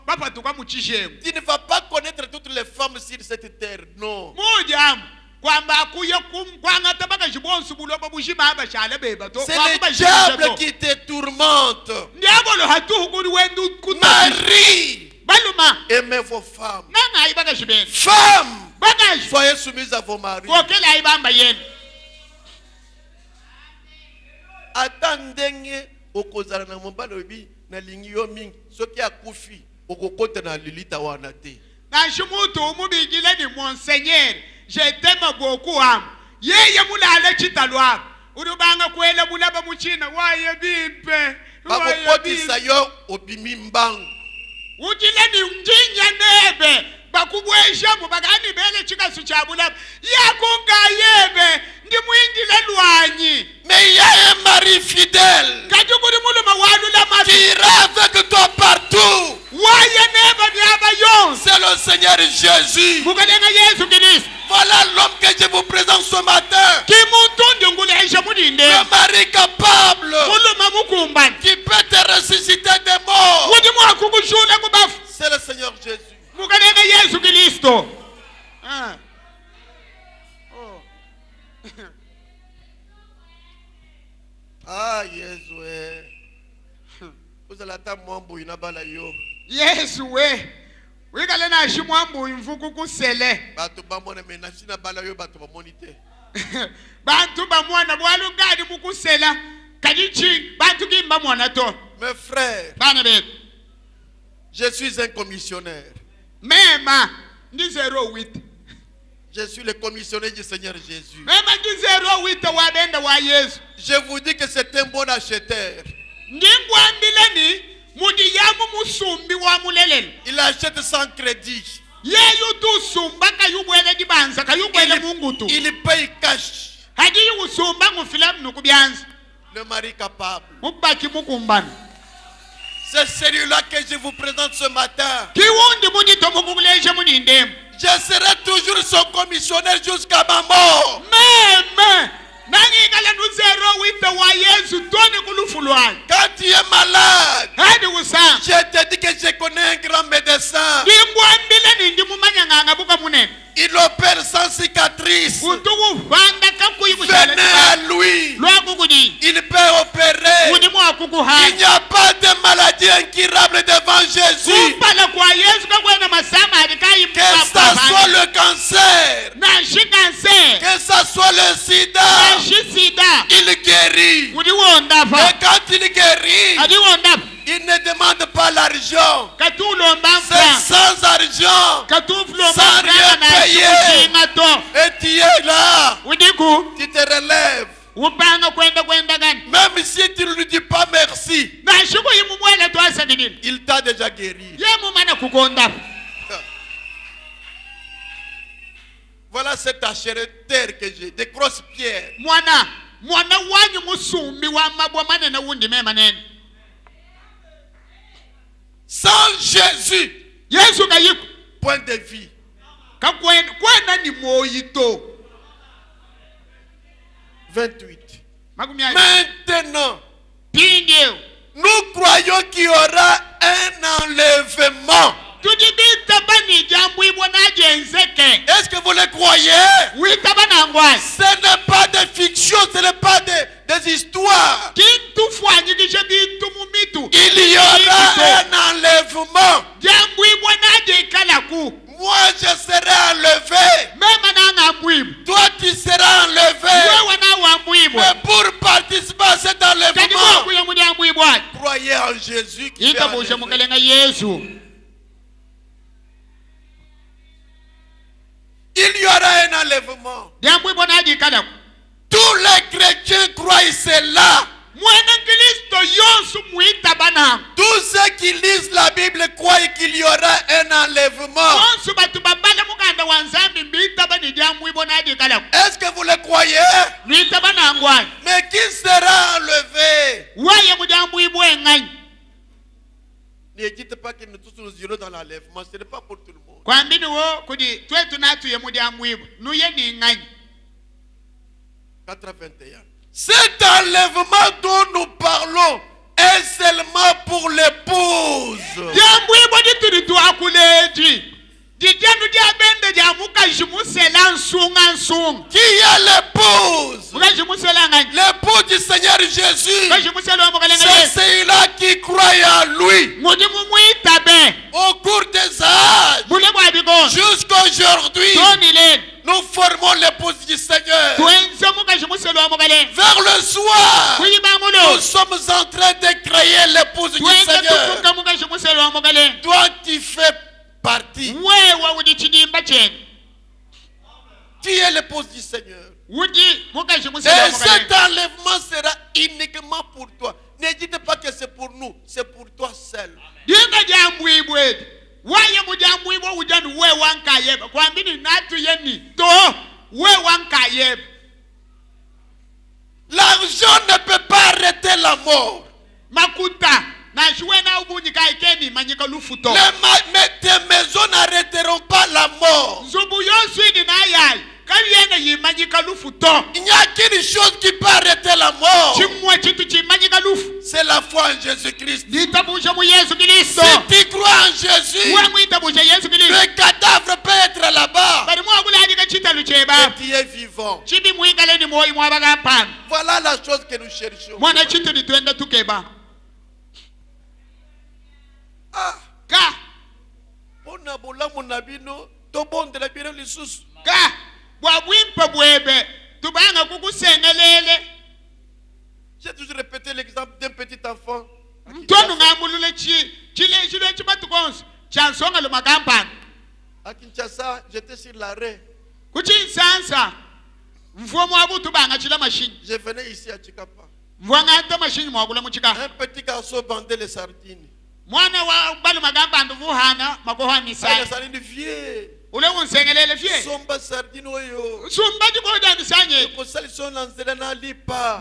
[SPEAKER 3] bapatuka muchishemu
[SPEAKER 2] Tu ne vas pas connaître toutes les femmes sur cette terre, non.
[SPEAKER 3] mujamu kwamba akuya kwangata bakashibonsu buloba bushima abashala beba to
[SPEAKER 2] C'est le diable qui te tourmente.
[SPEAKER 3] ndiabolo hatuhukuli wendu kuna
[SPEAKER 2] Marie,
[SPEAKER 3] baluma
[SPEAKER 2] aimez vos femmes.
[SPEAKER 3] nangayi bakashibena
[SPEAKER 2] Femmes,
[SPEAKER 3] bakashi
[SPEAKER 2] soyez soumises à vos maris.
[SPEAKER 3] kokela ibamba yenu
[SPEAKER 2] Ata ndenge okozala na mobali oyebi nalingi yo mingi soki akufi okokota na lilita wana te.
[SPEAKER 3] nashi mutu umubigile ni monseigneur je t'aime beaucoup am yeye mulale chitalwa urubanga kwela bulaba muchina waye bimpe
[SPEAKER 2] Bakokotisa yo obimi mbangu.
[SPEAKER 3] ujile ni njinya nebe bakubwesha mubagani bele chikasu cha bulaba yakunga yebe ndi mwingile lwanyi
[SPEAKER 2] Mais il y a un mari fidèle
[SPEAKER 3] kajukuri muluma walula
[SPEAKER 2] qui
[SPEAKER 3] mati
[SPEAKER 2] ira avec toi partout.
[SPEAKER 3] waye neba byaba yonse
[SPEAKER 2] C'est le Seigneur Jésus.
[SPEAKER 3] mukalenga Yesu Kristo
[SPEAKER 2] Voilà l'homme que je vous présente ce matin.
[SPEAKER 3] kimuntu ndingulesha mudinde
[SPEAKER 2] Un mari capable
[SPEAKER 3] muluma mukumbani
[SPEAKER 2] qui peut te ressusciter des morts.
[SPEAKER 3] kuti mwakukushula kubafu
[SPEAKER 2] C'est le Seigneur Jésus.
[SPEAKER 3] mukalenga Yesu Kristo ah oh
[SPEAKER 2] Ah, Jésus. Vous allez attendre moi, bouina bala yo.
[SPEAKER 3] Yesu we wikale na shimwambu imvuku kusele
[SPEAKER 2] Bato bamona mena sina bala yo bato bamoni te.
[SPEAKER 3] bantu bamwana bwalungani mukusela kadichi bantu kimba mwana to
[SPEAKER 2] Mes frères,
[SPEAKER 3] bana betu
[SPEAKER 2] je suis un commissionnaire.
[SPEAKER 3] mema ndi 08
[SPEAKER 2] Je suis le commissionnaire du Seigneur Jésus.
[SPEAKER 3] mema ndi 08 wabenda wa Yesu
[SPEAKER 2] Je vous dis que c'est un bon acheteur.
[SPEAKER 3] ndingwambileni mudi yamu musumbi wa mulelele
[SPEAKER 2] Il achète sans crédit.
[SPEAKER 3] yeyu tusumba kayubwele dibanza kayubwele mungutu
[SPEAKER 2] Il paye cash.
[SPEAKER 3] hadi usumba ngufilamu nukubyanza
[SPEAKER 2] Le mari capable.
[SPEAKER 3] mubaki mukumbana
[SPEAKER 2] C'est celui-là que je vous présente ce matin.
[SPEAKER 3] kiwundi mudito mukukulesha mudindemu
[SPEAKER 2] Je serai toujours son commissionnaire jusqu'à ma mort.
[SPEAKER 3] meme nangikala nu 08 wa Yesu toni kulufu lwanyi
[SPEAKER 2] Quand tu es malade,
[SPEAKER 3] hadi usanga
[SPEAKER 2] je te dis que je connais un grand médecin.
[SPEAKER 3] ndingwambile ndi mumanyang'anga buka munene
[SPEAKER 2] Il opère sans cicatrice.
[SPEAKER 3] kuti kuvanda kakuyi
[SPEAKER 2] Venez à lui.
[SPEAKER 3] lwakukudi
[SPEAKER 2] Il peut opérer.
[SPEAKER 3] kuti
[SPEAKER 2] Il
[SPEAKER 3] mwakukuhanya
[SPEAKER 2] n'y a pas de maladie incurable devant Jésus.
[SPEAKER 3] kumpala kwa Yesu kakwena masama
[SPEAKER 2] Que ça soit
[SPEAKER 3] adikayi
[SPEAKER 2] le cancer,
[SPEAKER 3] nashikanse
[SPEAKER 2] que ça soit le sida,
[SPEAKER 3] nashisida
[SPEAKER 2] il guérit.
[SPEAKER 3] kuti wondafa
[SPEAKER 2] Et quand il guérit,
[SPEAKER 3] adi wondafa
[SPEAKER 2] Il ne demande pas l'argent. C'est sans argent, sans rien payer. Et tu es là. Tu te relèves. Même si tu ne lui dis pas merci, il t'a déjà guéri. Voilà cette terre que j'ai, des grosses pierres. Sans Jésus, point de vie. Maintenant, nous croyons qu'il y aura un enlèvement. Est-ce que vous le croyez? Ce n'est pas des fictions, ce n'est pas des histoires. Il y aura un enlèvement. Moi je serai enlevé. Toi tu seras enlevé. Mais pour participer à cet enlèvement, croyez en Jésus qui fait enlever. Il y aura un enlèvement. Tous les chrétiens croient cela. Tous ceux qui lisent la Bible croient qu'il y aura un enlèvement. Est-ce que vous le croyez? Mais qui sera enlevé? Ne dites pas que nous tous nous irons dans l'enlèvement. Ce n'est pas pour tout le monde. 4:21. Cet enlèvement dont nous parlons est seulement pour l'épouse. Qui est l'épouse? L'épouse du Seigneur Jésus. C'est celui-là qui croit en lui. Au cours des âges, jusqu'à aujourd'hui, nous formons l'épouse du Seigneur. Vers le soir, nous sommes en train de créer l'épouse du Seigneur. Toi, tu fais partie. Tu es l'épouse du Seigneur. Et cet enlèvement sera uniquement pour toi. Ne dites pas que c'est pour nous, c'est pour toi seul. L'argent ne peut pas arrêter la mort. Mais tes maisons n'arrêteront pas la mort. Il n'y a qu'une chose qui peut arrêter la mort. C'est la foi en Jésus-Christ. Si tu crois en Jésus, le cadavre peut être là-bas. Et tu es vivant. Voilà la chose que nous cherchons. J'ai toujours répété l'exemple d'un petit enfant. À Kinshasa, j'étais sur l'arrêt. Je venais ici à Chikapa. Un petit garçon bandait les sardines. Les sardines vieilles. Somba sardine oyo. Ko salisson lanzela na lipa.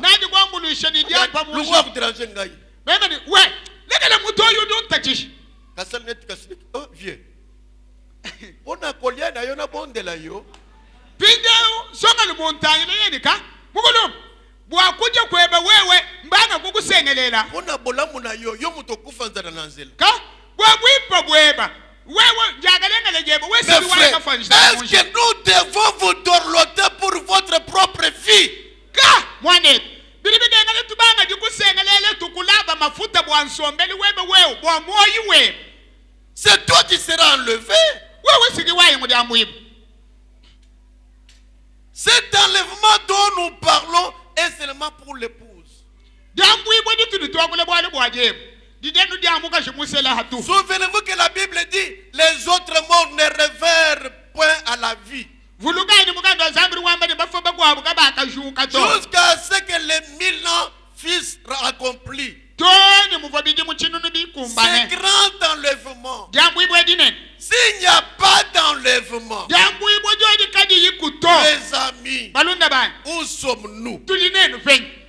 [SPEAKER 2] Luwa kudranger ngai. Kasal net kaslik. Oh vieux. Ona kolia na yo na bondela yo.
[SPEAKER 3] Pinja songa lumontagne leyenika. Mugolo. Bwa kuja kweba wewe mbanga kukusengelela.
[SPEAKER 2] Ona bolamu na yo yo mutokufa nzana nanzela.
[SPEAKER 3] Ka bwa bwipa bweba.
[SPEAKER 2] Est-ce que nous devons vous dorloter pour votre propre vie? C'est toi qui seras enlevé. Cet enlèvement dont nous parlons est seulement pour l'épouse. Souvenez-vous que la Bible dit les autres morts ne revinrent point à la vie. Jusqu'à ce que les 1000 ans fussent accomplis. C'est grand enlèvement. S'il n'y a pas d'enlèvement, mes amis, où sommes-nous?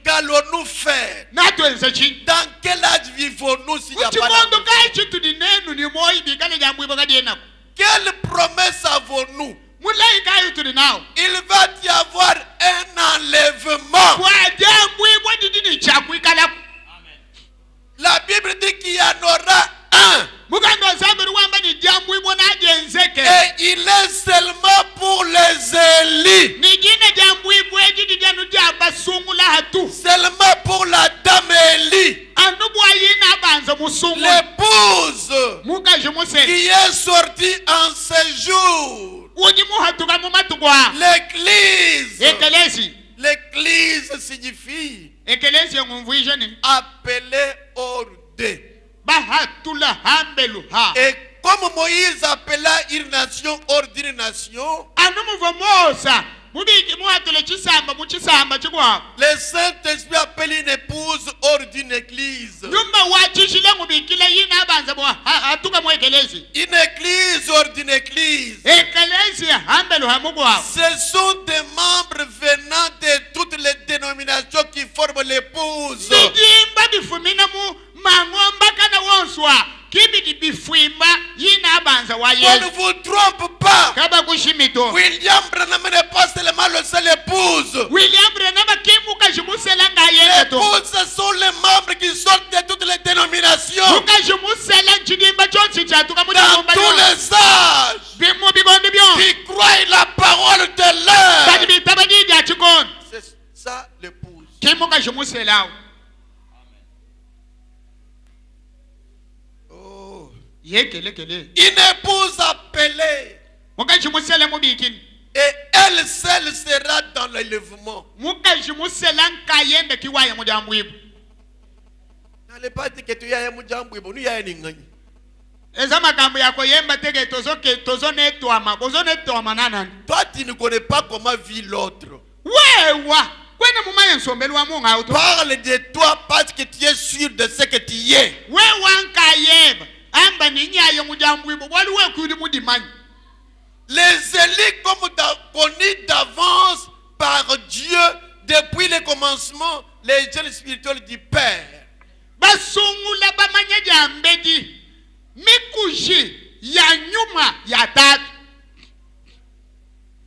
[SPEAKER 2] Qu'allons-nous faire? Dans quel âge vivons-nous s'il n'y a pas d'enlèvement? Quelle promesse avons-nous? Il va y avoir un enlèvement. La Bible dit qu'il y en aura un. Et il est seulement pour les élus. Seulement pour la dame Élie, l'épouse qui est sortie en séjour. L'église signifie appelé hors d'eux. Et comme Moïse appela une nation hors d'une nation, le Saint-Esprit appelle une épouse hors d'une église. Une église hors d'une église. Ce sont des membres venant de toutes les dénominations qui forment l'épouse. On ne vous trompe pas. William Branham n'est pas seulement le seul épouse. L'épouse, ce sont les membres qui sortent de toutes les dénominations. Dans tous les âges. Qui croient la parole de l'heure. C'est ça l'épouse. Une épouse appelée. Et elle seule sera dans l'enlèvement. N'allez pas dire que tu as un moujamboué. Nous y a un ingani. Toi, tu ne connais pas comment vit l'autre. Parle de toi parce que tu es sûr de ce que tu es. Les élus comme connus d'avance par Dieu depuis le commencement, les jeunes spirituels du Père.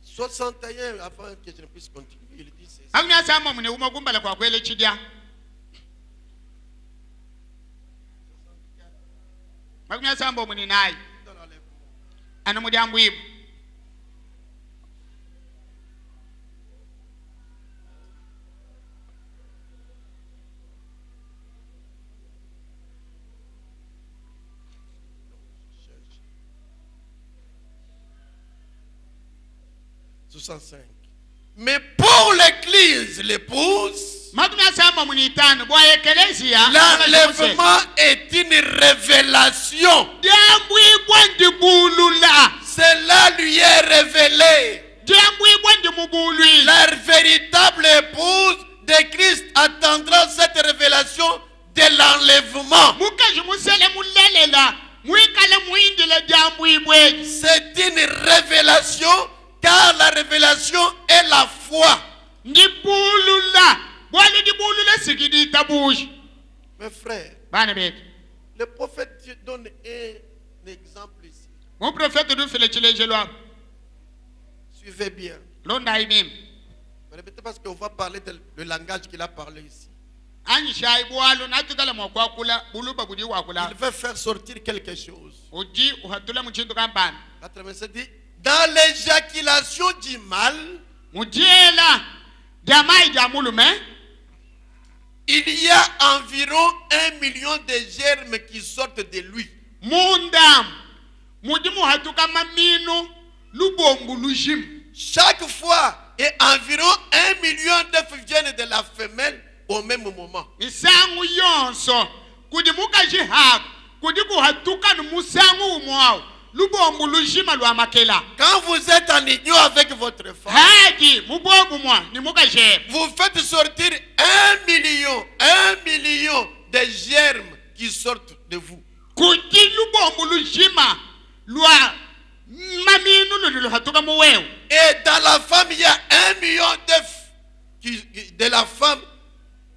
[SPEAKER 2] 61 avant que je ne puisse continuer, il dit c'est ça. Mais pour l'église, l'épouse, l'enlèvement est une révélation. Cela lui est révélé. La véritable épouse de Christ attendra cette révélation de l'enlèvement. C'est une révélation, car la révélation est la foi. Mes frères, le prophète Dieu donne un exemple ici. Suivez bien. Répétez parce qu'on va parler du langage qu'il a parlé ici. Il veut faire sortir quelque chose. La traversée dit, dans l'éjaculation du mal, il y a environ 1 million de germes qui sortent de lui. Chaque fois, et environ 1 million d'œufs viennent de la femelle au même moment.
[SPEAKER 3] kudi mukaji haku kudi kuhatuka numusangu umwao lubombu lujima lwa makela.
[SPEAKER 2] Quand vous êtes en union avec votre femme,
[SPEAKER 3] haji mubobu mwa ni mukaje
[SPEAKER 2] vous faites sortir 1 million de germes qui sortent de vous.
[SPEAKER 3] kudi lubombu lujima lwa maminu lulu hatuka muweo.
[SPEAKER 2] Et dans la femme, il y a 1 million d'œufs de la femme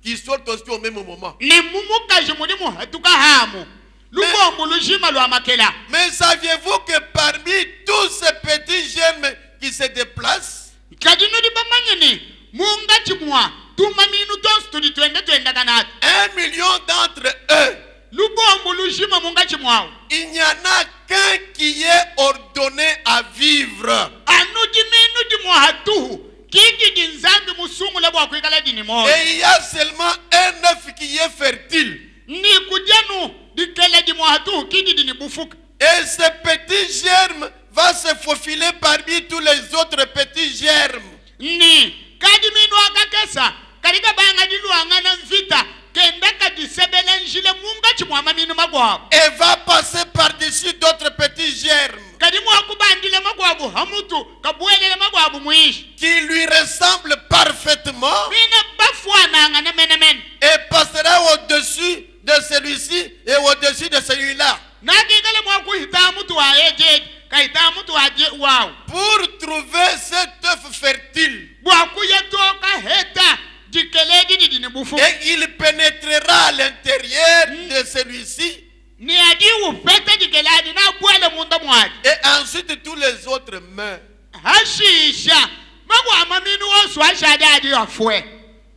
[SPEAKER 2] qui sortent aussi au même moment.
[SPEAKER 3] Ni mumukaji mudimu hatuka hamu lubombu lujima lwa makela.
[SPEAKER 2] Mais saviez-vous que parmi tous ces petits germes qui se déplacent,
[SPEAKER 3] kadinu di bamanyeni munga chimwa tumaminu tos tudi twenda kanat
[SPEAKER 2] 1 million d'entre eux,
[SPEAKER 3] lubombu lujima munga chimwa
[SPEAKER 2] il n'y en a qu'un qui est ordonné à vivre.
[SPEAKER 3] anu diminu di mohatu kiki di nzambi musungu lebo akwikala dini mo.
[SPEAKER 2] Et il y a seulement un œuf qui est fertile.
[SPEAKER 3] Ni kujanu di kele di mohatu kiki di bufuka.
[SPEAKER 2] Et ce petit germe va se faufiler parmi tous les autres petits germes.
[SPEAKER 3] Ni kadiminu akakesa kadika banga di luangana mvita kenda kadisebele njile munga chimwa maminu magwa.
[SPEAKER 2] Et va passer par-dessus d'autres petits germes
[SPEAKER 3] Kadimu akubandile magwabu hamutu kabwelele magwabu muishi.
[SPEAKER 2] qui lui ressemblent parfaitement
[SPEAKER 3] Mina bafwana ngana menemen.
[SPEAKER 2] et passera au-dessus de celui-ci et au-dessus de celui-là
[SPEAKER 3] Naki kale mwaku hita mutu wa eje kaita mutu wa je wow.
[SPEAKER 2] pour trouver cet œuf fertile.
[SPEAKER 3] Bwaku yetoka heta dikeledi di dini bufu.
[SPEAKER 2] Et il pénétrera à l'intérieur de celui-ci
[SPEAKER 3] Ni adi ufete dikeledi na bwele munda mwadi.
[SPEAKER 2] et ensuite tous les autres meurent.
[SPEAKER 3] Hashisha magwa maminu osu ashada adi afwe.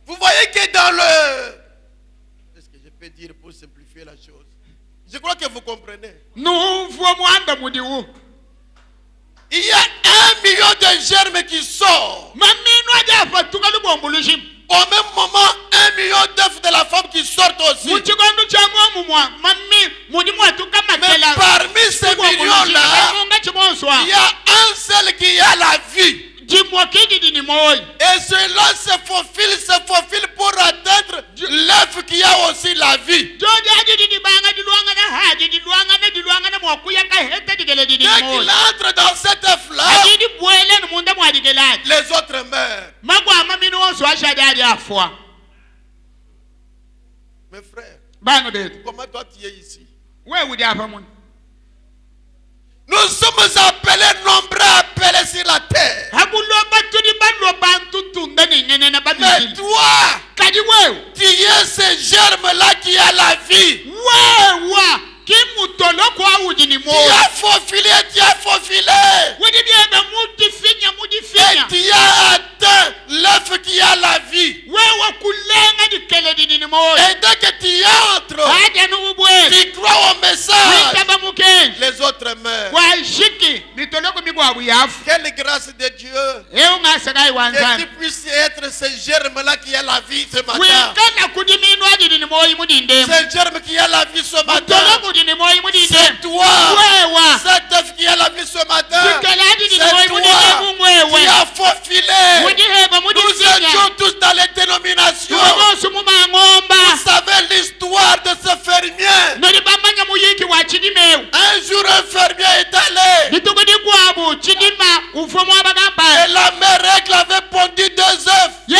[SPEAKER 2] Vous voyez que dans le... Qu'est-ce que je peux dire pour simplifier la chose? Je crois que vous comprenez.
[SPEAKER 3] Nuvuo mwanda mudiwu.
[SPEAKER 2] Il y a 1 million de germes qui sortent.
[SPEAKER 3] Maminu adi afatuka lubombulushim.
[SPEAKER 2] Au même moment, 1 million d'œufs de la femme qui sortent aussi.
[SPEAKER 3] Muchikondu changu mumwa mami mudimu atuka
[SPEAKER 2] Mais
[SPEAKER 3] makela.
[SPEAKER 2] parmi ces millions-là, il y a un seul qui a la vie. Et cela se faufile pour atteindre l'œuf qui a aussi la vie. Dès qu'il entre dans cet œuf-là, les autres meurent. Mes frères, comment toi tu es ici? Nous sommes appelés, nombreux appelés sur la terre. Mais toi, tu es ce germe-là qui a la vie. Tu as faufilé, tu as faufilé. Et tu as atteint l'œuf qui a la vie. Et dès que tu entres, tu crois au message, les autres meurent. Quelle grâce de Dieu que tu puisses être ce germe-là qui a la vie ce matin. Ce germe qui a la vie ce matin, c'est toi. Cet œuf qui a la vie ce matin, c'est toi qui a faufilé. Nous étions tous dans les dénominations. Vous savez l'histoire de ce fermier. Un jour un fermier est allé et la mère règle avait pondu 2 œufs. Il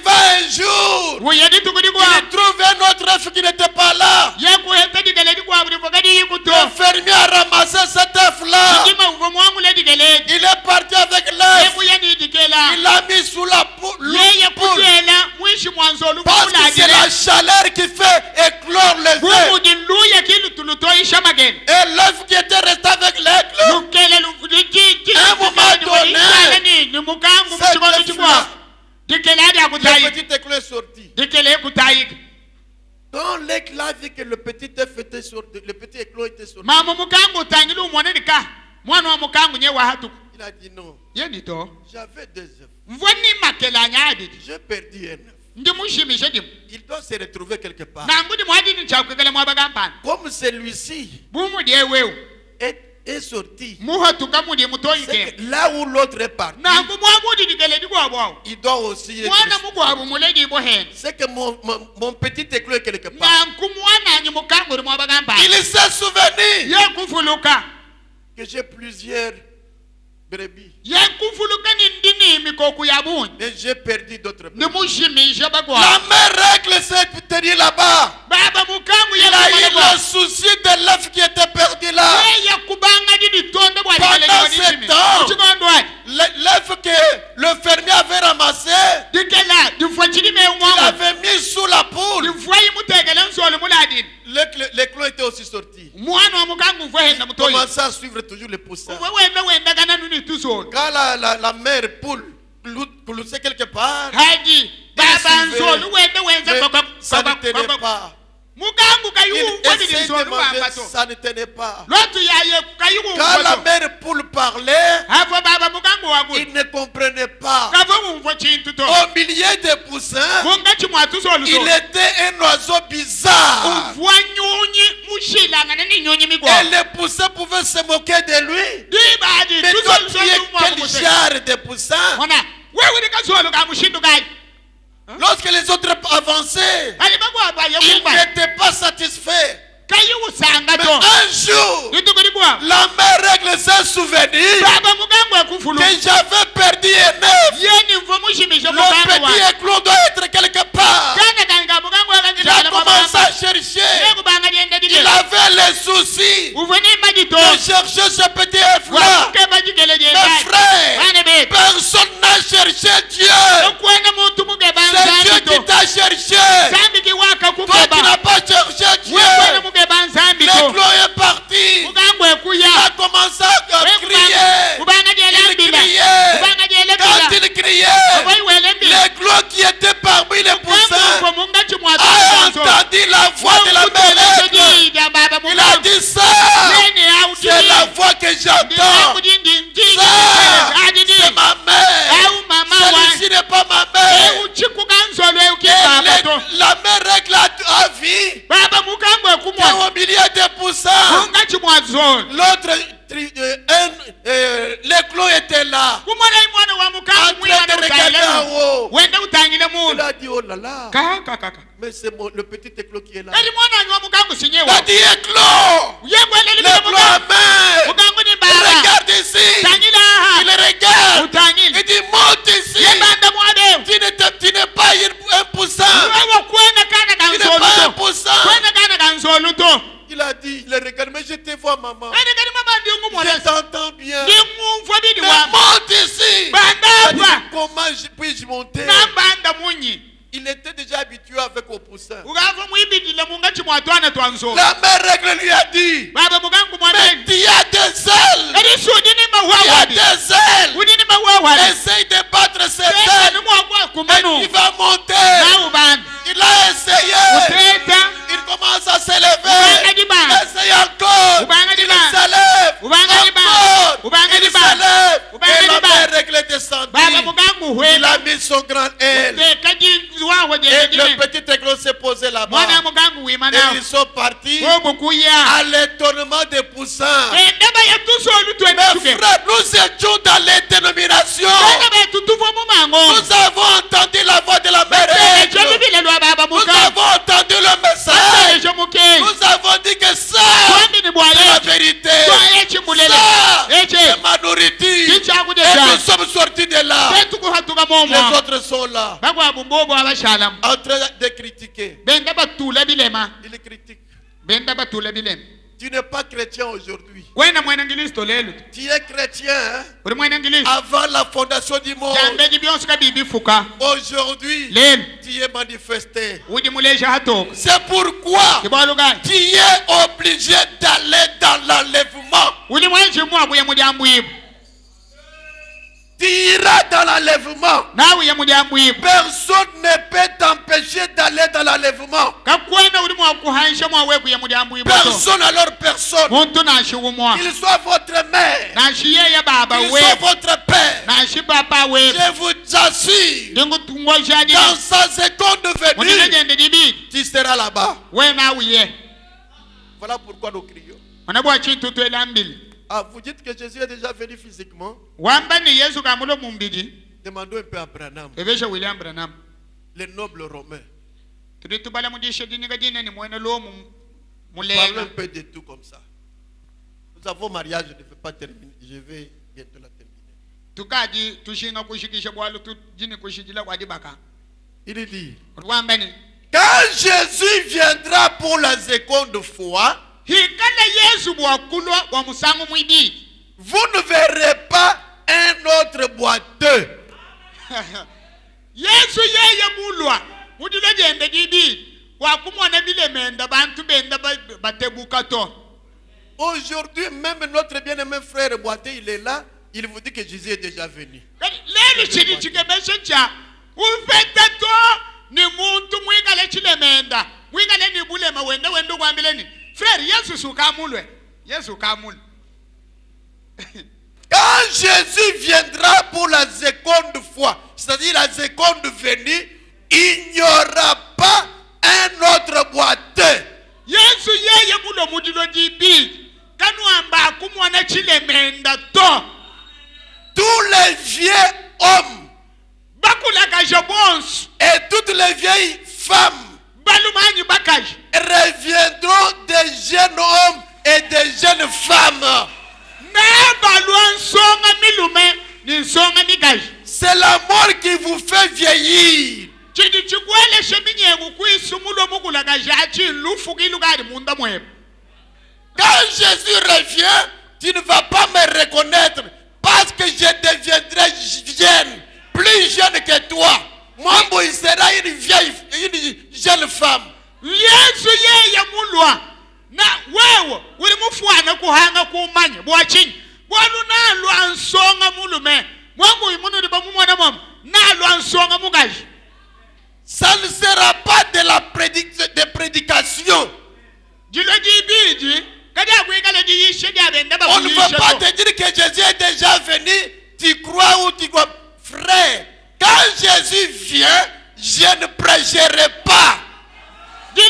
[SPEAKER 2] va un jour, il trouve un autre œuf qui n'était pas là. Le fermier a ramassé cet œuf-là. Il est parti avec l'œuf. Il l'a mis sous la poule. Parce que c'est la chaleur qui fait éclore les œufs. Et l'œuf qui était resté avec l'aigle, à un moment donné, cet œuf-là, le petit éclot est sorti. Quand l'aigle a vu que le petit œuf était sorti, le petit éclot était sorti, il a dit non. J'avais 2 œufs. J'ai perdu un œuf. Il doit se retrouver quelque part. Comme celui-ci est
[SPEAKER 4] est sorti,
[SPEAKER 3] muhotukamudi
[SPEAKER 4] c'est que là où l'autre est parti,
[SPEAKER 3] nangu mwamudi dikeledi gwabwawo
[SPEAKER 4] il doit aussi être.
[SPEAKER 3] mwana mugwabu muledi bohen
[SPEAKER 4] C'est que mon petit éclos est quelque part.
[SPEAKER 3] nangu mwana anyi mukanguri mwabagamba
[SPEAKER 4] Il s'est souvenu
[SPEAKER 3] yekufuluka
[SPEAKER 4] que j'ai plusieurs brebis,
[SPEAKER 3] yekufuluka ni ndini mikoku yabuni
[SPEAKER 4] mais j'ai perdu d'autres brebis.
[SPEAKER 3] nimushimisha bagwa
[SPEAKER 4] La mère règle s'est tenue là-bas.
[SPEAKER 3] baba mukangu
[SPEAKER 4] Il a eu le souci de l'œuf qui était perdu là.
[SPEAKER 3] yakubanga didi tonde bwa
[SPEAKER 4] Pendant ce temps, l'œuf que le fermier avait ramassé,
[SPEAKER 3] dikela difwachini me
[SPEAKER 4] il
[SPEAKER 3] mwangu
[SPEAKER 4] avait mis sous la poule.
[SPEAKER 3] difwayi mutegele nsolo muladini
[SPEAKER 4] Les clous étaient aussi sortis.
[SPEAKER 3] mwana wa mukangu vwehenda
[SPEAKER 4] Il
[SPEAKER 3] mutoyi
[SPEAKER 4] commençait à suivre toujours les poussins.
[SPEAKER 3] wendagana nuni tusolo
[SPEAKER 4] Quand la mère poule cloussait quelque part,
[SPEAKER 3] haji baba nsolo wende wenza
[SPEAKER 4] mais ça ne tenait pas.
[SPEAKER 3] mukangu
[SPEAKER 4] Il
[SPEAKER 3] kayugu
[SPEAKER 4] essayait
[SPEAKER 3] wadidi
[SPEAKER 4] de
[SPEAKER 3] nsolo
[SPEAKER 4] manger,
[SPEAKER 3] wambato
[SPEAKER 4] ça ne tenait pas.
[SPEAKER 3] lotu yaye kayugu
[SPEAKER 4] Quand la
[SPEAKER 3] wambato
[SPEAKER 4] mère poule parlait,
[SPEAKER 3] hafo baba mukangu wagu
[SPEAKER 4] il ne comprenait pas.
[SPEAKER 3] kavo wumvo chintu to
[SPEAKER 4] Au milieu des poussins,
[SPEAKER 3] mungachi mwatu solo
[SPEAKER 4] il était un oiseau bizarre.
[SPEAKER 3] uvwa nyunyi mushilanga nani nyunyi migwa
[SPEAKER 4] Et les poussins pouvaient se moquer de lui.
[SPEAKER 3] dibadi
[SPEAKER 4] Mais toi,
[SPEAKER 3] tusolo
[SPEAKER 4] tu es quel
[SPEAKER 3] mwa
[SPEAKER 4] genre de poussins?
[SPEAKER 3] ona wewe ni kasolo ka mushindu kai
[SPEAKER 4] Lorsque les autres avançaient,
[SPEAKER 3] ali bagwa ba
[SPEAKER 4] ils
[SPEAKER 3] yekumba
[SPEAKER 4] n'étaient pas satisfaits.
[SPEAKER 3] kayugu sanga
[SPEAKER 4] Mais
[SPEAKER 3] to
[SPEAKER 4] un jour,
[SPEAKER 3] ditukuri bwa
[SPEAKER 4] la mère règle s'est souvenu
[SPEAKER 3] baba mukangu akufulu
[SPEAKER 4] que j'avais perdu un œuf.
[SPEAKER 3] yeni mvo mushimisha
[SPEAKER 4] Le
[SPEAKER 3] mukangu
[SPEAKER 4] petit
[SPEAKER 3] wa
[SPEAKER 4] éclos doit être quelque part.
[SPEAKER 3] kana kanga mukangu
[SPEAKER 4] Il
[SPEAKER 3] akanyira
[SPEAKER 4] a
[SPEAKER 3] na
[SPEAKER 4] commencé
[SPEAKER 3] baba
[SPEAKER 4] à chercher.
[SPEAKER 3] yekubanga diende
[SPEAKER 4] Il
[SPEAKER 3] dile
[SPEAKER 4] avait les soucis
[SPEAKER 3] uvoni majito
[SPEAKER 4] de chercher ce petit œuf-là.
[SPEAKER 3] wakuke bajikele
[SPEAKER 4] Mes
[SPEAKER 3] jendai
[SPEAKER 4] frères,
[SPEAKER 3] bane be
[SPEAKER 4] personne n'a cherché Dieu.
[SPEAKER 3] okwena muntu muge
[SPEAKER 4] C'est Dieu
[SPEAKER 3] banzambi
[SPEAKER 4] qui
[SPEAKER 3] to
[SPEAKER 4] t'a cherché.
[SPEAKER 3] zambi kiwaka
[SPEAKER 4] Toi qui
[SPEAKER 3] kukeba
[SPEAKER 4] n'as pas cherché
[SPEAKER 3] wekwena
[SPEAKER 4] Dieu.
[SPEAKER 3] muge banzambi to
[SPEAKER 4] L'éclos est parti.
[SPEAKER 3] mukangu
[SPEAKER 4] Il
[SPEAKER 3] ekuya
[SPEAKER 4] a commencé à crier.
[SPEAKER 3] kubanga
[SPEAKER 4] Il
[SPEAKER 3] dyelembila
[SPEAKER 4] criait.
[SPEAKER 3] kubanga
[SPEAKER 4] Quand
[SPEAKER 3] dyelembila
[SPEAKER 4] il criait,
[SPEAKER 3] oboiwelembila
[SPEAKER 4] l'éclos qui était parmi les poussins
[SPEAKER 3] mukangu mungachi
[SPEAKER 4] a
[SPEAKER 3] mwatu
[SPEAKER 4] entendu la voix de la mère.
[SPEAKER 3] jija baba
[SPEAKER 4] Il a dit ça. C'est la voix que j'entends. Ça, c'est ma mère. Celle-ci n'est pas ma mère. Et la mère règle à vie.
[SPEAKER 3] baba mukangu
[SPEAKER 4] Qui est au milieu des poussins.
[SPEAKER 3] mungachi mwazolo
[SPEAKER 4] L'autre, l'éclos était là.
[SPEAKER 3] kumona imwana wa
[SPEAKER 4] En
[SPEAKER 3] mukangu
[SPEAKER 4] train de
[SPEAKER 3] mwana
[SPEAKER 4] regarder en
[SPEAKER 3] utangile
[SPEAKER 4] haut.
[SPEAKER 3] wende utangile
[SPEAKER 4] Il
[SPEAKER 3] mundu
[SPEAKER 4] a dit, oh là là.
[SPEAKER 3] kaka
[SPEAKER 4] Mais c'est le petit éclos qui est là.
[SPEAKER 3] eli mwana wa mukangu
[SPEAKER 4] Il
[SPEAKER 3] sinyewa
[SPEAKER 4] a dit, éclos.
[SPEAKER 3] yebwele
[SPEAKER 4] L'éclos
[SPEAKER 3] libele
[SPEAKER 4] à main.
[SPEAKER 3] mukangu ni baba
[SPEAKER 4] Regarde ici.
[SPEAKER 3] tangile
[SPEAKER 4] Il
[SPEAKER 3] aha
[SPEAKER 4] regarde.
[SPEAKER 3] utangile
[SPEAKER 4] Il dit, monte ici.
[SPEAKER 3] yebanda mwade
[SPEAKER 4] Tu n'es pas un poussin.
[SPEAKER 3] wewe kwena kana
[SPEAKER 4] Tu n'es pas un
[SPEAKER 3] kansoluto
[SPEAKER 4] poussin.
[SPEAKER 3] kwena kana kansoluto
[SPEAKER 4] Il a dit, il regarde, mais je te vois, maman.
[SPEAKER 3] ene kani mama ndingu
[SPEAKER 4] Je
[SPEAKER 3] mwale
[SPEAKER 4] t'entends bien.
[SPEAKER 3] ndimumva bidi
[SPEAKER 4] Mais
[SPEAKER 3] wa
[SPEAKER 4] monte ici.
[SPEAKER 3] banda
[SPEAKER 4] Il a dit,
[SPEAKER 3] apa
[SPEAKER 4] comment puis-je monter?
[SPEAKER 3] nambanda munyi
[SPEAKER 4] Il était déjà habitué avec au poussin.
[SPEAKER 3] ukava mwibidile mungachi mwatwana twansolo
[SPEAKER 4] La mère règle lui a dit,
[SPEAKER 3] baba mukangu
[SPEAKER 4] mais
[SPEAKER 3] mwaneni
[SPEAKER 4] tu as des ailes.
[SPEAKER 3] eri sudini
[SPEAKER 4] Tu as
[SPEAKER 3] mawawadi
[SPEAKER 4] des ailes.
[SPEAKER 3] udini mawawadi
[SPEAKER 4] Essaye de battre ses
[SPEAKER 3] Sasa
[SPEAKER 4] ailes.
[SPEAKER 3] ni mwagwa
[SPEAKER 4] Et
[SPEAKER 3] kumanu
[SPEAKER 4] il va monter.
[SPEAKER 3] nawu banda
[SPEAKER 4] Il a essayé.
[SPEAKER 3] uteta
[SPEAKER 4] Il commence à s'élever.
[SPEAKER 3] ubanga dibanda
[SPEAKER 4] Essaye encore.
[SPEAKER 3] Ubanga
[SPEAKER 4] Il
[SPEAKER 3] dibanda.
[SPEAKER 4] s'élève.
[SPEAKER 3] Ubanga dibanda.
[SPEAKER 4] Encore.
[SPEAKER 3] Ubanga
[SPEAKER 4] Il
[SPEAKER 3] dibanda.
[SPEAKER 4] s'élève.
[SPEAKER 3] Ubanga
[SPEAKER 4] Et la
[SPEAKER 3] dibanda.
[SPEAKER 4] mère règle est descendue.
[SPEAKER 3] baba mukangu
[SPEAKER 4] Il
[SPEAKER 3] hwena
[SPEAKER 4] a mis son grand aile.
[SPEAKER 3] tekaji wawo
[SPEAKER 4] Et
[SPEAKER 3] jendine
[SPEAKER 4] le petit éclos s'est posé là-bas.
[SPEAKER 3] mwana mukangu wima
[SPEAKER 4] Et
[SPEAKER 3] nawo
[SPEAKER 4] ils sont partis
[SPEAKER 3] obukuya
[SPEAKER 4] à l'étonnement des poussins.
[SPEAKER 3] endaba yetusolu
[SPEAKER 4] Mes
[SPEAKER 3] twenetuke
[SPEAKER 4] frères, nous étions dans les dénominations.
[SPEAKER 3] endaba yetutuvo mumango
[SPEAKER 4] Nous avons entendu la voix de la mère
[SPEAKER 3] ekyo
[SPEAKER 4] règle.
[SPEAKER 3] bibile lwa baba
[SPEAKER 4] Nous
[SPEAKER 3] mukangu
[SPEAKER 4] avons entendu le message.
[SPEAKER 3] ekyo mukenyi
[SPEAKER 4] Nous avons dit que ça,
[SPEAKER 3] twamini
[SPEAKER 4] c'est la
[SPEAKER 3] bwaye
[SPEAKER 4] vérité.
[SPEAKER 3] twaye kimulele
[SPEAKER 4] Ça,
[SPEAKER 3] ekye
[SPEAKER 4] c'est ma nourriture.
[SPEAKER 3] kikyakudya
[SPEAKER 4] Et
[SPEAKER 3] kyange
[SPEAKER 4] nous sommes sortis de là.
[SPEAKER 3] tetukuhatuka
[SPEAKER 4] Les
[SPEAKER 3] momwa
[SPEAKER 4] autres sont là,
[SPEAKER 3] bagwabumbobo abashalamu
[SPEAKER 4] en train de critiquer.
[SPEAKER 3] benda batula bilema
[SPEAKER 4] Ils critiquent.
[SPEAKER 3] benda batula bilema
[SPEAKER 4] Tu n'es pas chrétien aujourd'hui.
[SPEAKER 3] wena mwenangilisto lelo
[SPEAKER 4] Tu es chrétien hein,
[SPEAKER 3] uri mwenangilisto
[SPEAKER 4] avant la fondation du monde.
[SPEAKER 3] jambeji byonse kabibifuka
[SPEAKER 4] Aujourd'hui,
[SPEAKER 3] lelo
[SPEAKER 4] tu es manifesté.
[SPEAKER 3] udi muleja hatoka
[SPEAKER 4] C'est pourquoi
[SPEAKER 3] kibalugani
[SPEAKER 4] tu es obligé d'aller dans l'enlèvement.
[SPEAKER 3] uli mwenji mwabuye mudyambwibu
[SPEAKER 4] Tu iras dans l'enlèvement.
[SPEAKER 3] nawuye mudyambwibu
[SPEAKER 4] Personne ne peut t'empêcher d'aller dans l'enlèvement.
[SPEAKER 3] kakwena uli mwakuhansha mwawekuye mudyambwibu
[SPEAKER 4] Personne, alors personne.
[SPEAKER 3] muntu nashiwumwa
[SPEAKER 4] Qu'il soit votre mère,
[SPEAKER 3] nashiyeya baba
[SPEAKER 4] qu'il
[SPEAKER 3] we
[SPEAKER 4] soit votre père.
[SPEAKER 3] nashi papa we
[SPEAKER 4] Je vous assure,
[SPEAKER 3] ndingutungwashadi
[SPEAKER 4] dans sa seconde venue,
[SPEAKER 3] munigejende dibidi
[SPEAKER 4] tu seras là-bas.
[SPEAKER 3] we nawuye
[SPEAKER 4] Voilà pourquoi nous crions.
[SPEAKER 3] onabwa chintu twelambili
[SPEAKER 4] Ah, vous dites que Jésus est déjà venu physiquement?
[SPEAKER 3] Wambani Yesu kamulo mumbidi.
[SPEAKER 4] Demandons un peu à Branham,
[SPEAKER 3] Ebeje William Branham.
[SPEAKER 4] les nobles romains.
[SPEAKER 3] Tuditubala mudishe diniga dina ni mwene lo
[SPEAKER 4] Parlons un
[SPEAKER 3] mulenga.
[SPEAKER 4] peu de tout comme ça. Nous avons mariage, je ne vais pas terminer. Je vais bientôt la terminer.
[SPEAKER 3] Tukaji tushinga kushikisha bwalu tujini kushikila kwa dibaka.
[SPEAKER 4] Il dit,
[SPEAKER 3] Wambani.
[SPEAKER 4] quand Jésus viendra pour la seconde fois,
[SPEAKER 3] Hikala Yesu bwakulwa wa musangu mwidi.
[SPEAKER 4] vous ne verrez pas un autre boiteux.
[SPEAKER 3] Yesu yeye mulwa. Mudilo jende dibi. Wakumwana bile menda bantu benda batebuka to.
[SPEAKER 4] Aujourd'hui, même notre bien-aimé frère boiteux, il est là. Il vous dit que Jésus est déjà venu.
[SPEAKER 3] Leli chidi chikemesha. Ufeta to ni muntu mwikale chile menda. Mwikale ni bulema wende wendo kwambileni. Frère Yesu sukamulwe. Yesu kamul.
[SPEAKER 4] Quand Jésus viendra pour la seconde fois, c'est-à-dire la seconde venue, il n'y aura pas un autre boiteux.
[SPEAKER 3] Yesu yeye mulo mudilo dibi. Kanu amba kumwana chile menda to.
[SPEAKER 4] Tous les vieux hommes
[SPEAKER 3] Bakula kajabons.
[SPEAKER 4] et toutes les vieilles femmes
[SPEAKER 3] Balumani bakaj.
[SPEAKER 4] reviendront des jeunes hommes et des jeunes femmes. C'est la mort qui vous fait vieillir. Quand Jésus revient, tu ne vas pas me reconnaître parce que je deviendrai jeune, plus jeune que toi. Moi, il sera une jeune femme.
[SPEAKER 3] Yesu yeye mulwa na wewe uri mufwana kuhanga kumanya bwachinyi bwanu nalwa nsonga mulume mwangu imunu riba mumwana mama nalwa nsonga mugaji.
[SPEAKER 4] Ça ne sera pas de la prédication. On ne veut pas te dire que Jésus est déjà venu, tu crois ou tu crois. Frère, quand Jésus vient, je ne prêcherai pas. Il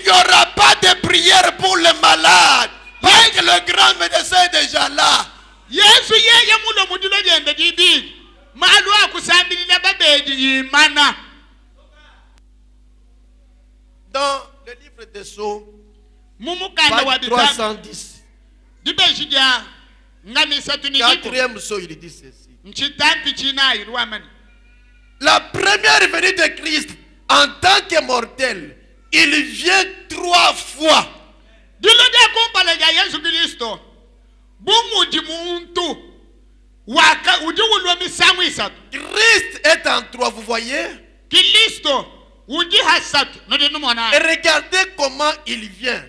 [SPEAKER 4] n'y aura pas de prière pour les malades. Parce que le grand médecin est déjà là. Dans le livre des Sceaux, page 310, quatrième Sceau, il dit ceci. La première venue de Christ en tant que mortel, il vient 3 fois. Christ est en 3, vous voyez? Et regardez comment il vient.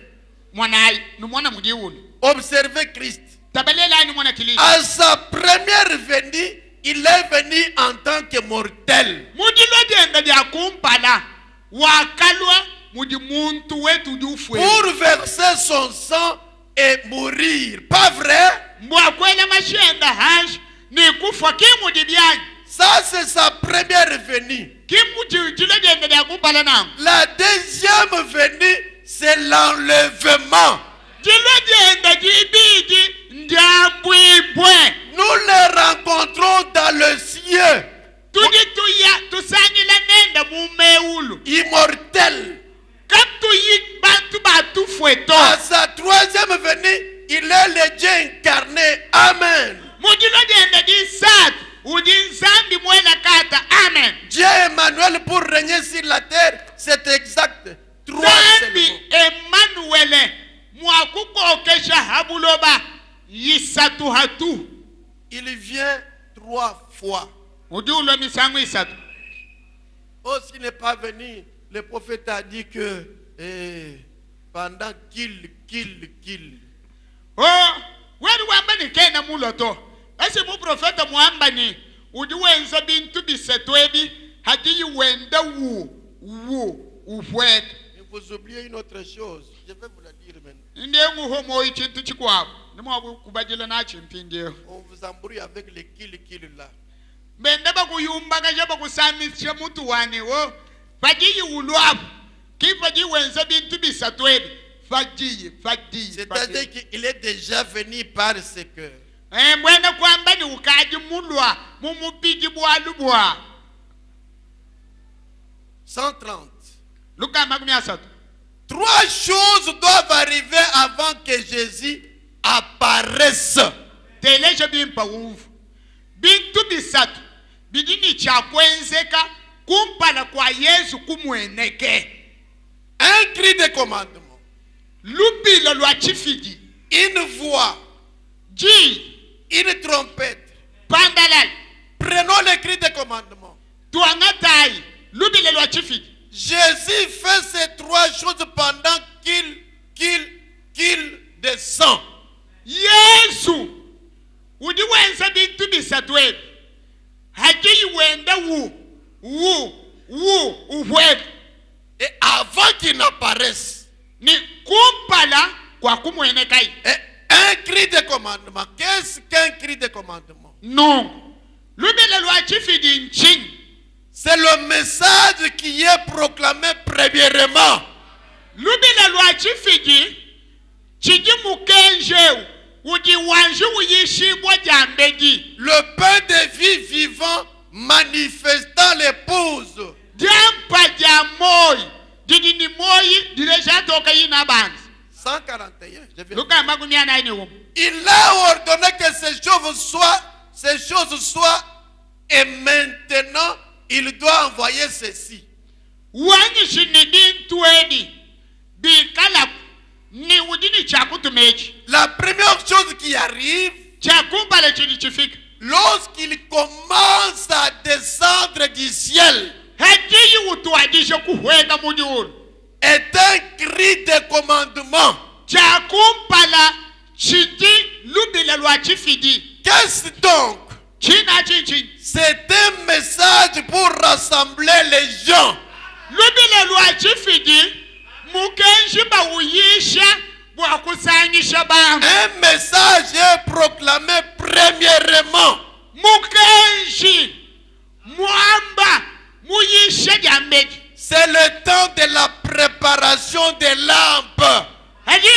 [SPEAKER 4] Observez Christ. À sa première venue, il est venu en tant que mortel. Pour verser son sang et mourir. Pas vrai? Ça, c'est sa première venue. La deuxième venue, c'est l'enlèvement. Nous les rencontrons dans le ciel. Immortel. À sa troisième venue, il est le Dieu incarné. Amen. Dieu Emmanuel pour régner sur la terre, c'est exact. 3 seulement. Il vient 3 fois. Oh, s'il n'est pas venu, le prophète a dit que pendant qu'il.
[SPEAKER 3] Oh, where wambani kena muloto. Ese mu profeta muambani. Udiwenza bintu bisetwebi. Hadi wenda ufwet.
[SPEAKER 4] Vous oubliez une autre chose. Je vais vous la dire maintenant.
[SPEAKER 3] Ndiye homo ichintu chikwabo.
[SPEAKER 4] On vous embrouille avec les kill là.
[SPEAKER 3] bende bakuyumbaga je bakusamisha mutu wanewo fajiyi ulwabu kifaji wenza bintu bisatu ebi fajiyi.
[SPEAKER 4] C'est-à-dire qu'il est déjà venu par ce cœur.
[SPEAKER 3] Mwene kwamba ni ukaji mulwa mumupigi bwalu bwa
[SPEAKER 4] 130.
[SPEAKER 3] Luka makumi asatu.
[SPEAKER 4] 3 choses doivent arriver avant que Jésus apparaisse.
[SPEAKER 3] Teleje bimpa uvu bintu bisatu bidini chakwenzeka kumpala kwa Yesu kumweneke.
[SPEAKER 4] Un cri de commandement,
[SPEAKER 3] Lubilo lwa chifiji,
[SPEAKER 4] une voix, une trompette.
[SPEAKER 3] pandalal,
[SPEAKER 4] Prenons le cri de commandement.
[SPEAKER 3] tuangatai, lubilo lwa chifiji.
[SPEAKER 4] Jésus fait ces 3 choses pendant qu'il descend.
[SPEAKER 3] Yesu udiwenza bintu bisatu ebi haji wenda uhwebe.
[SPEAKER 4] Et avant qu'il n'apparaisse,
[SPEAKER 3] Ni kumpala kwa kumwenekai.
[SPEAKER 4] un cri de commandement. Qu'est-ce qu'un cri de commandement?
[SPEAKER 3] Non. Lubilo lwa chifiji nchini.
[SPEAKER 4] C'est le message qui est proclamé premièrement.
[SPEAKER 3] Lubilo lwa chifiji chiji mukenjeu uji wanju uyishibwa jambeji.
[SPEAKER 4] Le pain de vie vivant manifestant l'épouse.
[SPEAKER 3] Jampa jamoi didi ni moi direja toka yina banzi.
[SPEAKER 4] 141. Je viens.
[SPEAKER 3] Luka makumi anaini umu.
[SPEAKER 4] Il a ordonné que ces choses soient, et maintenant il doit envoyer ceci.
[SPEAKER 3] Wanyi shinidin tuedi bikala ni udini chakutumeji.
[SPEAKER 4] La première chose qui arrive,
[SPEAKER 3] Chakumpala chidi chifika.
[SPEAKER 4] lorsqu'il commence à descendre du ciel,
[SPEAKER 3] Haji utuadisha kuhweka mudiuru.
[SPEAKER 4] est un cri de commandement.
[SPEAKER 3] Chakumpala chidi lubilo lwa chifiji.
[SPEAKER 4] Qu'est-ce donc?
[SPEAKER 3] China chinchin.
[SPEAKER 4] C'est un message pour rassembler les gens.
[SPEAKER 3] Lubilo lwa chifiji mukenji bawuyisha bwakusanyisha bantu.
[SPEAKER 4] Un message est proclamé premièrement.
[SPEAKER 3] Mukenji mwamba muyisha jambeji.
[SPEAKER 4] C'est le temps de la préparation des lampes.
[SPEAKER 3] Hadi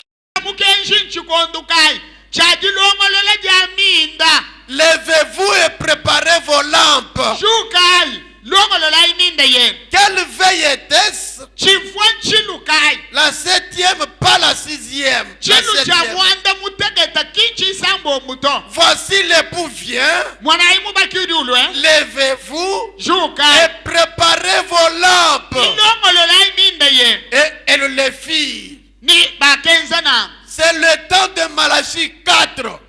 [SPEAKER 3] mukenji nchikondukai chadilongolola jaminda.
[SPEAKER 4] Levez-vous et préparez vos lampes.
[SPEAKER 3] Shukai longolola iminda yen.
[SPEAKER 4] Quelle veille était-ce?
[SPEAKER 3] Chifwa nchilukai
[SPEAKER 4] La 7e, pas la 6e. La
[SPEAKER 3] chilu cha
[SPEAKER 4] 7e.
[SPEAKER 3] mwanda mutegeta kinchi sambo muto.
[SPEAKER 4] Voici l'époux vient.
[SPEAKER 3] Mwanaimu bakiri ulwe.
[SPEAKER 4] Levez-vous et
[SPEAKER 3] Shukai
[SPEAKER 4] préparez vos lampes.
[SPEAKER 3] longolola iminda yen.
[SPEAKER 4] Et elle les fit.
[SPEAKER 3] Ni bakenza na.
[SPEAKER 4] C'est le temps de Malachie 4.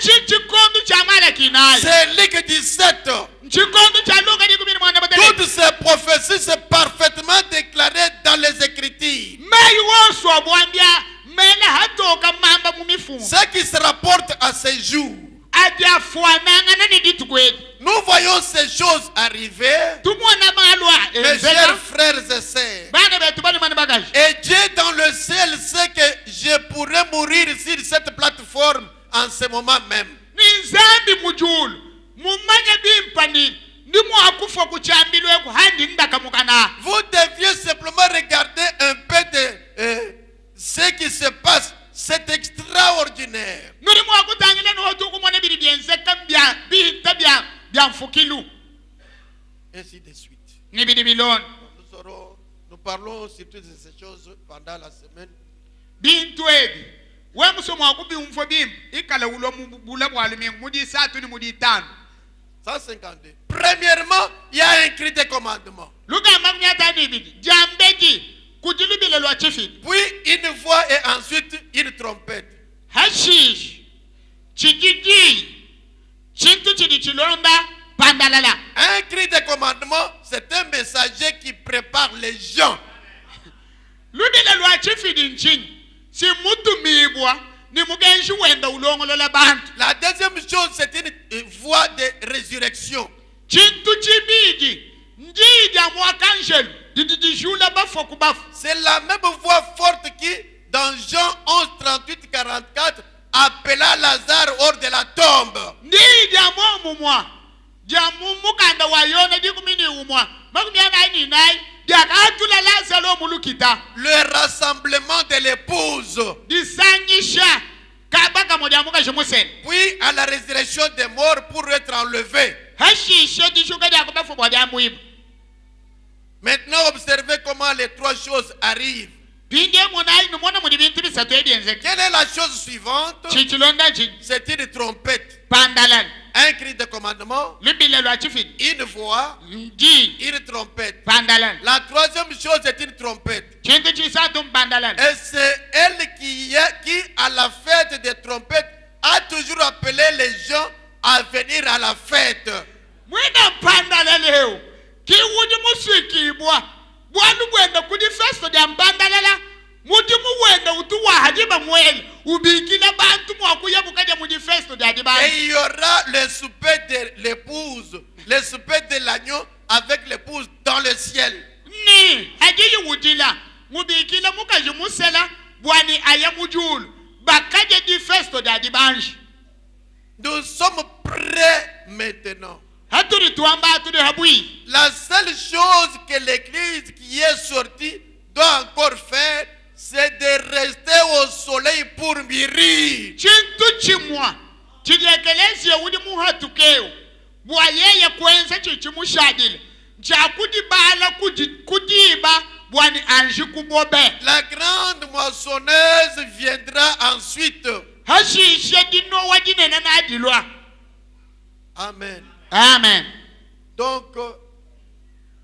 [SPEAKER 3] Chikondu cha Malaki nayo.
[SPEAKER 4] C'est Luc 17.
[SPEAKER 3] Chikondu cha Luka ni 17.
[SPEAKER 4] Toutes ces prophéties sont parfaitement déclarées dans les Écritures.
[SPEAKER 3] Mai woso bwambia mele hatoka mamba mumifungo.
[SPEAKER 4] Ce qui se rapporte à ces jours.
[SPEAKER 3] Adia fuananga na ni ditugwe.
[SPEAKER 4] Nous voyons ces choses arriver,
[SPEAKER 3] Tumwana malwa
[SPEAKER 4] mes
[SPEAKER 3] ezeka.
[SPEAKER 4] chers frères et sœurs.
[SPEAKER 3] Bana betu bali mwana bagage.
[SPEAKER 4] Et Dieu dans le ciel sait que je pourrais mourir sur cette plateforme en ce moment même.
[SPEAKER 3] Ni zambi mujulu. Mumanya bimpani. Ndimu akufa kuchambilwe ku handi ndaka mukana.
[SPEAKER 4] Vous deviez simplement regarder un peu de ce qui se passe. C'est extraordinaire.
[SPEAKER 3] Nuri mu akutangile no hotu kumone biri byenzeka bya bihita bya mfukilu.
[SPEAKER 4] Ainsi de suite.
[SPEAKER 3] Ni biri bilon.
[SPEAKER 4] Nous parlons surtout de ces choses pendant la semaine.
[SPEAKER 3] Bintu ebi we musomo akubi umfo bim ikala ulo mubula bwalumengu mudi satu ni mudi tano.
[SPEAKER 4] 152. Premièrement, il y a un cri de commandement.
[SPEAKER 3] Luka magnyata ni bidi jambeji kujilubile lwa chifi.
[SPEAKER 4] Puis une voix et ensuite une trompette.
[SPEAKER 3] Hashish chijiji chintu chilonda pandalala.
[SPEAKER 4] Un cri de commandement, c'est un messager qui prépare les gens.
[SPEAKER 3] Lubile lwa chifi dinchini si mutu mibwa ni mugenshi wenda ulongolola bantu.
[SPEAKER 4] La deuxième chose, c'est une voix de résurrection.
[SPEAKER 3] Chintu chibiji njija mwakanjelu didijishula bafo kubafu.
[SPEAKER 4] C'est la même voix forte qui, dans Jean 11, 38, 44, appela Lazare hors de la tombe.
[SPEAKER 3] Ndija mwa jamu mukanda wa yona dikumini umwa makumiana ni nai diakatula lazalo mulukita
[SPEAKER 4] le rassemblement de l'épouse,
[SPEAKER 3] disanyisha kabaka mojamuka jemusel
[SPEAKER 4] puis à la résurrection des morts pour être enlevé.
[SPEAKER 3] hashishe dishuka diakubafu mojamu ibu.
[SPEAKER 4] Maintenant, observez comment les trois choses arrivent.
[SPEAKER 3] Pinde monai numona mudibintu bisatu ebienze
[SPEAKER 4] Quelle est la chose suivante?
[SPEAKER 3] chichilonda chi
[SPEAKER 4] C'est une trompette,
[SPEAKER 3] pandalan
[SPEAKER 4] un cri de commandement,
[SPEAKER 3] libile lwa chifini
[SPEAKER 4] une voix,
[SPEAKER 3] nji
[SPEAKER 4] une trompette.
[SPEAKER 3] pandalan
[SPEAKER 4] La troisième chose est une trompette.
[SPEAKER 3] chintu chisatum pandalan
[SPEAKER 4] Et c'est elle qui, à la fête des trompettes, a toujours appelé les gens à venir à la fête.
[SPEAKER 3] mwina pandalan heu ki wudi musiki bwa bwanu bwenda kudi festo dia mbandalala mudi muwenda utuwa hadiba mweli ubikila bantu mwakuya bukaja mudi festo dia hadiba.
[SPEAKER 4] Et il y aura le souper de l'épouse, le souper de l'agneau avec l'épouse dans le ciel.
[SPEAKER 3] Ni hadiyi wudila mubikila mukaji musela bwani aya mujulu bakaja di festo dia hadibanji.
[SPEAKER 4] Nous sommes prêts maintenant.
[SPEAKER 3] Haturi tuamba haturi habui.
[SPEAKER 4] La seule chose que l'église qui est sortie doit encore faire, c'est de rester au soleil pour mûrir.
[SPEAKER 3] Chintu chimwa chidiekelezi ya wudi muhatukeo bwa yeye kwenza chichimushadile nchakudi bala kudiba bwani anji kubobe.
[SPEAKER 4] La grande moissonneuse viendra ensuite.
[SPEAKER 3] Hashishe dino wadinena na adilwa.
[SPEAKER 4] Amen.
[SPEAKER 3] Amen.
[SPEAKER 4] Donc,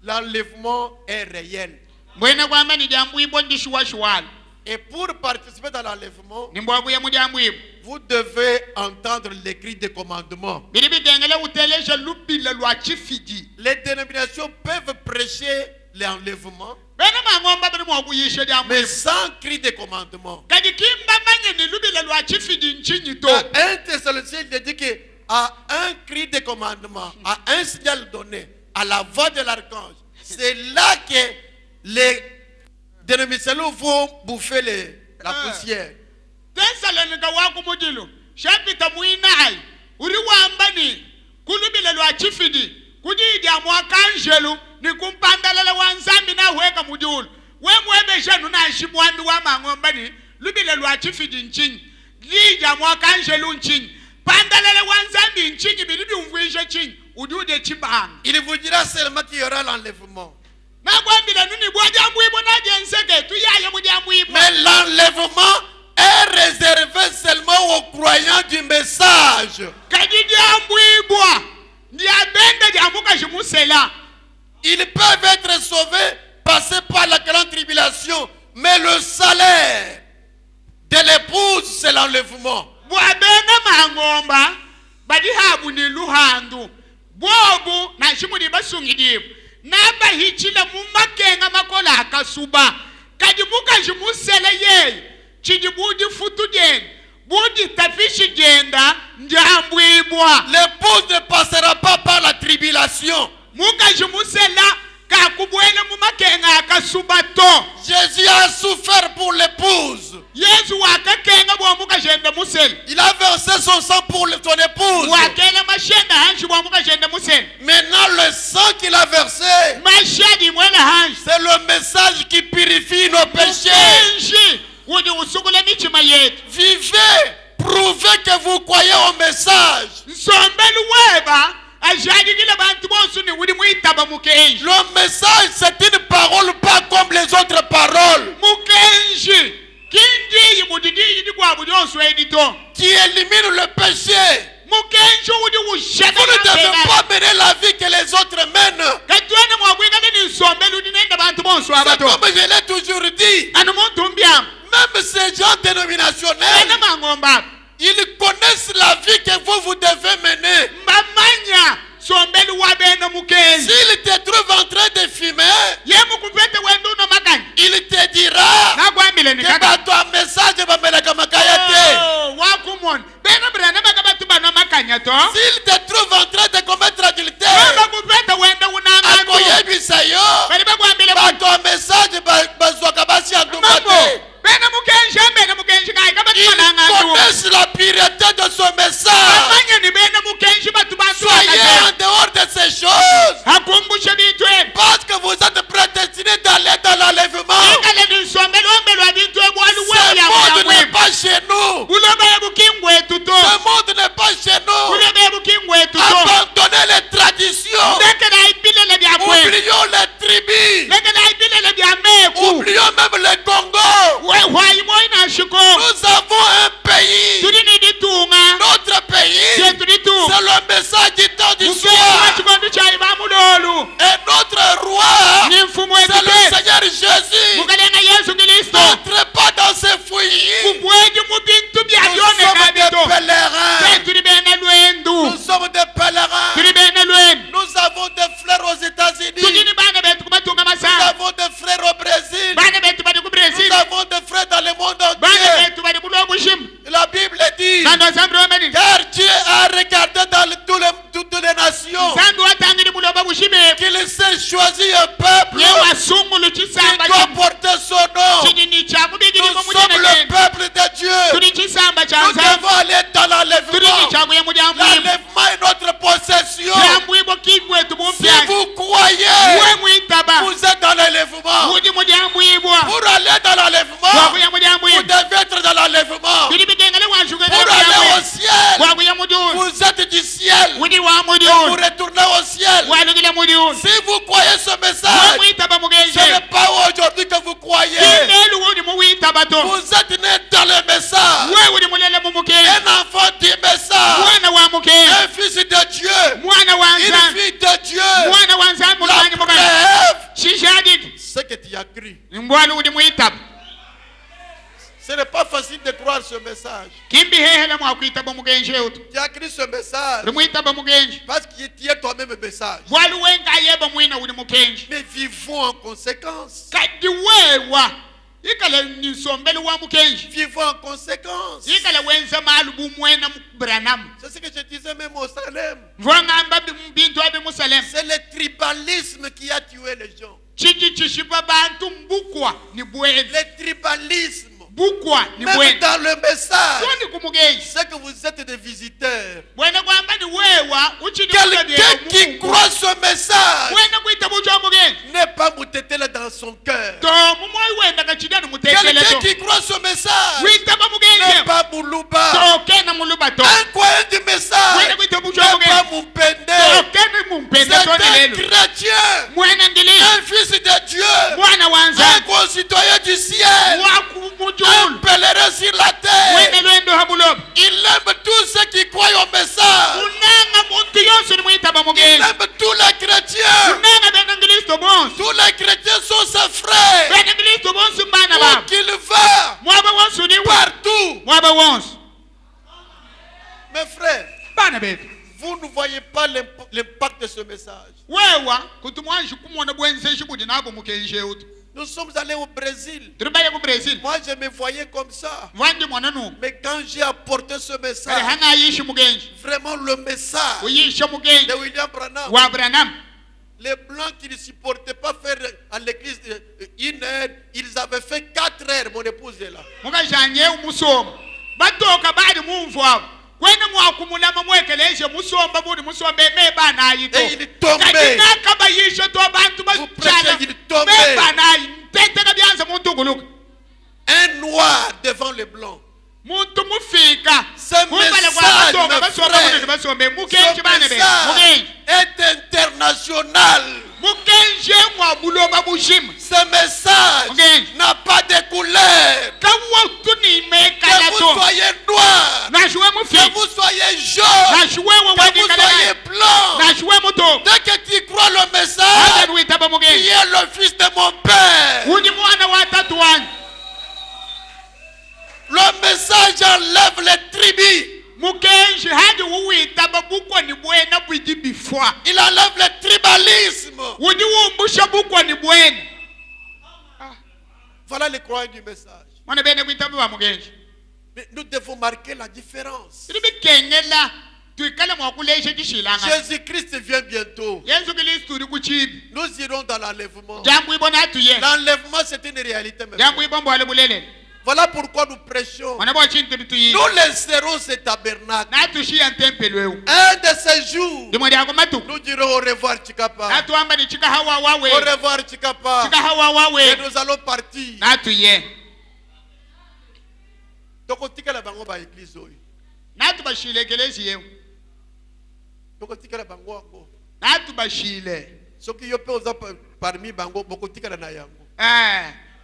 [SPEAKER 4] l'enlèvement est réel.
[SPEAKER 3] Mwena kwamba ni jambo ibo ndishuwa shuwala.
[SPEAKER 4] Et pour participer dans l'enlèvement,
[SPEAKER 3] Nimbwagu ya mujambo ibo.
[SPEAKER 4] vous devez entendre les cris de commandement.
[SPEAKER 3] Biribi dengele uteleje lupile lwa chifiji.
[SPEAKER 4] Les dénominations peuvent prêcher l'enlèvement,
[SPEAKER 3] Bena mangomba bini mwagu yishe jambo
[SPEAKER 4] mais
[SPEAKER 3] ibo.
[SPEAKER 4] sans cri de commandement.
[SPEAKER 3] Kadi kimba manye ni lupile lwa chifiji nchini to.
[SPEAKER 4] Dans 1 Thessaloniciens, il dit que à un cri de commandement, à un signal donné, à la voix de l'archange, c'est là que les dénominations vont bouffer la poussière.
[SPEAKER 3] Thessalonika wako mudilu. Shapita muinai. Uri wambani. Kulubile lwa chifidi. Kujidi ya mwakanjelu. Ni kumpandalala wanzambi na huweka mudiulu. We mwebe shanu na shimwandu wa mangombani. Lubile lwa chifidi nchini. Lija mwakanjelu nchini. Pandalala wanzambi nchini. Biribi umvuishe chini. Udude chibang.
[SPEAKER 4] Il vous dira seulement qu'il y aura l'enlèvement.
[SPEAKER 3] Na kwambila nuni bwajambu ibo na jenseke. Tuyaye mujambu ibo.
[SPEAKER 4] Mais l'enlèvement est réservé seulement aux croyants du message.
[SPEAKER 3] Kajijambu ibo. Ndiabende jamuka shimusela.
[SPEAKER 4] Ils peuvent être sauvés, passer par la grande tribulation, mais le salaire de l'épouse, c'est l'enlèvement.
[SPEAKER 3] Bwabena mangomba badihabu ni luhandu bobu na shimudi basungidibu naba hichila mumakenga makola akasuba kadibuka jimusele ye chidibudi futu jen budi tafishi jenda njambwibwa.
[SPEAKER 4] L'épouse ne passera pas par la tribulation.
[SPEAKER 3] Muka jimusela kakubwele mumakenga akasuba to.
[SPEAKER 4] Jésus a souffert pour l'épouse.
[SPEAKER 3] Yesu wakakenga bwa muka jenda musele.
[SPEAKER 4] Il a versé son sang pour son épouse.
[SPEAKER 3] Wakela mashenda hanshi bwa muka jenda musele.
[SPEAKER 4] Maintenant, le sang qu'il a versé,
[SPEAKER 3] Mashadi mwela hanshi.
[SPEAKER 4] c'est le message qui purifie nos péchés. Vivez, prouvez que vous croyez au message. Le message, c'est une parole pas comme les autres paroles, qui élimine le péché. Vous ne devez pas mener la vie que les autres mènent. Comme je l'ai toujours dit, même ces gens dénominationnels, ils connaissent la vie que vous devez mener. S'il te trouve en train de fumer, il te dira que ton message va me s'il te trouve en train de commettre adultère, ton message ils connaissent la pureté de son message. Soyez en dehors de ces choses.
[SPEAKER 3] akumbushe bintu ebyo
[SPEAKER 4] Parce que vous êtes prédestinés d'aller dans l'enlèvement.
[SPEAKER 3] ikale nisombela ombelwa bintu ebyo
[SPEAKER 4] Ce monde n'est pas chez nous.
[SPEAKER 3] buloba ebukingwa etuto
[SPEAKER 4] Ce monde n'est pas chez nous.
[SPEAKER 3] buloba ebukingwa etuto
[SPEAKER 4] Abandonnez les traditions.
[SPEAKER 3] lekela ibilele byakwe
[SPEAKER 4] Oublions les tribus.
[SPEAKER 3] lekela ibilele byameku
[SPEAKER 4] Oublions même les Congo.
[SPEAKER 3] wehwayimo inashiko
[SPEAKER 4] Nous avons un pays.
[SPEAKER 3] tuli niditunga
[SPEAKER 4] Notre pays,
[SPEAKER 3] tyetulitunga
[SPEAKER 4] c'est le message du temps du
[SPEAKER 3] mukezi wa
[SPEAKER 4] soir.
[SPEAKER 3] kikondu kyayi bamulolu
[SPEAKER 4] Et notre roi,
[SPEAKER 3] ni mfumu
[SPEAKER 4] c'est le
[SPEAKER 3] wekiteri
[SPEAKER 4] Seigneur Jésus.
[SPEAKER 3] mukalenga yesu kristo
[SPEAKER 4] N'entrez pas dans ces fouillis.
[SPEAKER 3] mubweji mu bintu
[SPEAKER 4] Nous sommes
[SPEAKER 3] byabyoneka
[SPEAKER 4] des
[SPEAKER 3] bito
[SPEAKER 4] pèlerins.
[SPEAKER 3] tuli bena lwendu
[SPEAKER 4] Nous sommes des pèlerins.
[SPEAKER 3] tuli bena lwendu
[SPEAKER 4] Nous avons des frères aux États-Unis.
[SPEAKER 3] tulini bana betu kubatunga
[SPEAKER 4] Nous
[SPEAKER 3] masanga
[SPEAKER 4] avons des frères au Brésil.
[SPEAKER 3] bana betu bali ku Brazil
[SPEAKER 4] Nous avons des frères dans le monde
[SPEAKER 3] bana
[SPEAKER 4] entier.
[SPEAKER 3] betu bali kulo bushimu
[SPEAKER 4] La Bible dit,
[SPEAKER 3] nando zambi omeni
[SPEAKER 4] car Dieu a regardé dans toutes les nations
[SPEAKER 3] zambi watangiri buloba bushime
[SPEAKER 4] qu'il s'est choisi un peuple
[SPEAKER 3] ye wasungulu
[SPEAKER 4] qui
[SPEAKER 3] chisamba
[SPEAKER 4] doit porter son nom.
[SPEAKER 3] chidini chakubigiri
[SPEAKER 4] Nous sommes le peuple de Dieu.
[SPEAKER 3] tuli chisamba
[SPEAKER 4] Nous
[SPEAKER 3] cha nzambi
[SPEAKER 4] devons aller dans
[SPEAKER 3] tuli
[SPEAKER 4] l'enlèvement.
[SPEAKER 3] chakuye mu lyambwimo
[SPEAKER 4] L'enlèvement est notre possession.
[SPEAKER 3] lyambwimo kigwetu
[SPEAKER 4] Si
[SPEAKER 3] bumpya
[SPEAKER 4] vous croyez,
[SPEAKER 3] we mwitaba
[SPEAKER 4] vous êtes dans l'enlèvement.
[SPEAKER 3] udi mu lyambwibwa
[SPEAKER 4] Pour aller dans l'enlèvement,
[SPEAKER 3] wakuya mu
[SPEAKER 4] vous
[SPEAKER 3] lyambwimo
[SPEAKER 4] devez être dans l'enlèvement.
[SPEAKER 3] tuli bigengele washuke
[SPEAKER 4] Pour aller au ciel,
[SPEAKER 3] wakuya mu dyuni
[SPEAKER 4] vous êtes du ciel.
[SPEAKER 3] udi wa mu
[SPEAKER 4] Vous
[SPEAKER 3] dyuni
[SPEAKER 4] retournez au ciel.
[SPEAKER 3] walugile mu dyuni
[SPEAKER 4] Si vous croyez ce
[SPEAKER 3] we
[SPEAKER 4] message,
[SPEAKER 3] mwitaba
[SPEAKER 4] ce
[SPEAKER 3] mugenje
[SPEAKER 4] n'est pas aujourd'hui que vous croyez.
[SPEAKER 3] kindelu udi mu witaba to
[SPEAKER 4] Vous êtes né dans le message.
[SPEAKER 3] we uli mulele mu mukenje
[SPEAKER 4] Un enfant du message.
[SPEAKER 3] mwana wa mukenje
[SPEAKER 4] Un fils de Dieu.
[SPEAKER 3] mwana wa
[SPEAKER 4] Une
[SPEAKER 3] nzambi
[SPEAKER 4] fille de Dieu.
[SPEAKER 3] mwana wa nzambi
[SPEAKER 4] La
[SPEAKER 3] mulwanyi mugana
[SPEAKER 4] preuve,
[SPEAKER 3] shishadiki
[SPEAKER 4] c'est que tu as cru.
[SPEAKER 3] mbwali udi mwitaba
[SPEAKER 4] Ce n'est pas facile de croire ce message.
[SPEAKER 3] kimbi hehele mwakwitaba mugenje utu
[SPEAKER 4] Tu as cru ce message
[SPEAKER 3] uli mwitaba mugenje
[SPEAKER 4] parce que tu es toi-même un message.
[SPEAKER 3] bwali wenga yeba mwina uli mukenje
[SPEAKER 4] Mais vivons en conséquence.
[SPEAKER 3] kadi wewa ikale nisombele wa mukenje
[SPEAKER 4] Vivons en conséquence.
[SPEAKER 3] ikale wenza malu bumwena mubranamu
[SPEAKER 4] C'est ce que je disais même au Salem.
[SPEAKER 3] mvongamba bintu abi musalem
[SPEAKER 4] C'est le tribalisme qui a tué les gens.
[SPEAKER 3] chiji chishiba bantu mbukwa ni bwene
[SPEAKER 4] Le tribalisme.
[SPEAKER 3] bukwa ni
[SPEAKER 4] Même
[SPEAKER 3] bwene
[SPEAKER 4] dans le message.
[SPEAKER 3] soni kumugenje
[SPEAKER 4] C'est que vous êtes des visiteurs.
[SPEAKER 3] bwene kwamba ni wewa uchini
[SPEAKER 4] Quelqu'un qui croit ce message
[SPEAKER 3] bwene kuita bucho mugenje
[SPEAKER 4] n'est pas moutetele dans son cœur.
[SPEAKER 3] to mumoi wenda kachidani mutekele
[SPEAKER 4] Quelqu'un
[SPEAKER 3] to
[SPEAKER 4] qui croit ce message
[SPEAKER 3] witaba
[SPEAKER 4] n'est
[SPEAKER 3] mugenje
[SPEAKER 4] pas Moulouba.
[SPEAKER 3] to kena muluba to
[SPEAKER 4] Un croyant du message
[SPEAKER 3] bwene kuita bucho
[SPEAKER 4] n'est
[SPEAKER 3] mugenje
[SPEAKER 4] pas Moupende.
[SPEAKER 3] to kena mumpende
[SPEAKER 4] C'est
[SPEAKER 3] to
[SPEAKER 4] un
[SPEAKER 3] lelo
[SPEAKER 4] chrétien,
[SPEAKER 3] mwana ndili
[SPEAKER 4] un fils de Dieu,
[SPEAKER 3] mwana
[SPEAKER 4] un
[SPEAKER 3] wanza
[SPEAKER 4] concitoyen du ciel,
[SPEAKER 3] wa
[SPEAKER 4] un
[SPEAKER 3] kumujulu
[SPEAKER 4] pèlerin sur la terre.
[SPEAKER 3] wene lwendo habuloba
[SPEAKER 4] Il aime tous ceux qui croient au message.
[SPEAKER 3] unanga muntu yonse ni mwitaba
[SPEAKER 4] Il
[SPEAKER 3] mugenje
[SPEAKER 4] aime tous les chrétiens.
[SPEAKER 3] unanga bena ngilisto bonse
[SPEAKER 4] Tous les chrétiens sont ses frères.
[SPEAKER 3] bena ngilisto bonse mbana
[SPEAKER 4] Où
[SPEAKER 3] baba
[SPEAKER 4] qu'il va,
[SPEAKER 3] mwaba wonse uliwe
[SPEAKER 4] partout.
[SPEAKER 3] mwaba wonse
[SPEAKER 4] Mes frères,
[SPEAKER 3] bana betu
[SPEAKER 4] vous ne voyez pas l'impact de ce message.
[SPEAKER 3] wewa kuti mwanji kumona bwenze shibudi nabo mukenje utu
[SPEAKER 4] Nous sommes allés au Brésil.
[SPEAKER 3] turibaye ku Brazil
[SPEAKER 4] Moi, je me voyais comme ça.
[SPEAKER 3] vandi mwana nu
[SPEAKER 4] Mais quand j'ai apporté ce
[SPEAKER 3] kale
[SPEAKER 4] message,
[SPEAKER 3] hanga yishi mugenje
[SPEAKER 4] vraiment le message
[SPEAKER 3] uyisha mugenje
[SPEAKER 4] de William Branham,
[SPEAKER 3] wa Branham
[SPEAKER 4] les blancs qui ne supportaient pas faire à l'église 1 heure, ils avaient fait 4 heures. Mon épouse est là.
[SPEAKER 3] mukajanye umusoma batoka bali mumvu abo kwene mwakumulama mwekeleje musomba budi musombe me bana ayito
[SPEAKER 4] Et il tombait.
[SPEAKER 3] kati nakaba yisha to abantu
[SPEAKER 4] Vous prêchez,
[SPEAKER 3] bachala
[SPEAKER 4] il tombait.
[SPEAKER 3] me bana ayi ntete byanza muntu guluka
[SPEAKER 4] Un noir devant les blancs.
[SPEAKER 3] muntu mufika
[SPEAKER 4] Ce
[SPEAKER 3] kumbala kwa
[SPEAKER 4] message,
[SPEAKER 3] basomba
[SPEAKER 4] mes
[SPEAKER 3] basomba
[SPEAKER 4] frères,
[SPEAKER 3] budi basombe
[SPEAKER 4] ce
[SPEAKER 3] mukenje bana be
[SPEAKER 4] message
[SPEAKER 3] mukenje
[SPEAKER 4] est international.
[SPEAKER 3] mukenje mwabuloba bushima
[SPEAKER 4] Ce message
[SPEAKER 3] mukenje
[SPEAKER 4] n'a pas de couleur.
[SPEAKER 3] kawotu ni
[SPEAKER 4] Que
[SPEAKER 3] mekala
[SPEAKER 4] vous
[SPEAKER 3] to
[SPEAKER 4] soyez noir,
[SPEAKER 3] nashuwe
[SPEAKER 4] que
[SPEAKER 3] mufika
[SPEAKER 4] vous soyez jaune,
[SPEAKER 3] nashuwe
[SPEAKER 4] que
[SPEAKER 3] wawadi
[SPEAKER 4] vous
[SPEAKER 3] kala
[SPEAKER 4] soyez blanc.
[SPEAKER 3] nashuwe muto
[SPEAKER 4] Dès que tu crois le
[SPEAKER 3] hata
[SPEAKER 4] message,
[SPEAKER 3] witaba
[SPEAKER 4] tu
[SPEAKER 3] mukenje
[SPEAKER 4] es le fils de mon père.
[SPEAKER 3] uni mwana wa tatu wanyu
[SPEAKER 4] Le message enlève les tribus.
[SPEAKER 3] mukenji hadi wuwitaba bukwa ni bwena bwidi bifwa
[SPEAKER 4] Il enlève le tribalisme.
[SPEAKER 3] wudi wumbusha bukwa ni bwena
[SPEAKER 4] Voilà les croyants du message.
[SPEAKER 3] mwana bene kwitaba ba mukenji
[SPEAKER 4] Mais nous devons marquer la différence.
[SPEAKER 3] ili bikengela tuikale mwakuleshe jishilanga
[SPEAKER 4] Jésus-Christ vient bientôt.
[SPEAKER 3] yesu kristu uri kuchibi
[SPEAKER 4] Nous irons dans l'enlèvement.
[SPEAKER 3] jambo ibona atuye
[SPEAKER 4] L'enlèvement, c'est une réalité. Mes
[SPEAKER 3] jambo
[SPEAKER 4] frères.
[SPEAKER 3] ibombo ale bulele
[SPEAKER 4] Voilà pourquoi nous prêchons. Nous laisserons ce tabernacle. Un de ces jours, nous dirons au revoir Chikapa. Au revoir Chikapa. Et nous allons partir. Tokotikala bango ba église oyo.
[SPEAKER 3] Natubashile ekelezi yewe.
[SPEAKER 4] Tokotikala bango ango.
[SPEAKER 3] Natubashile.
[SPEAKER 4] Soki yo pe oza parmi bango bokotikala na yango.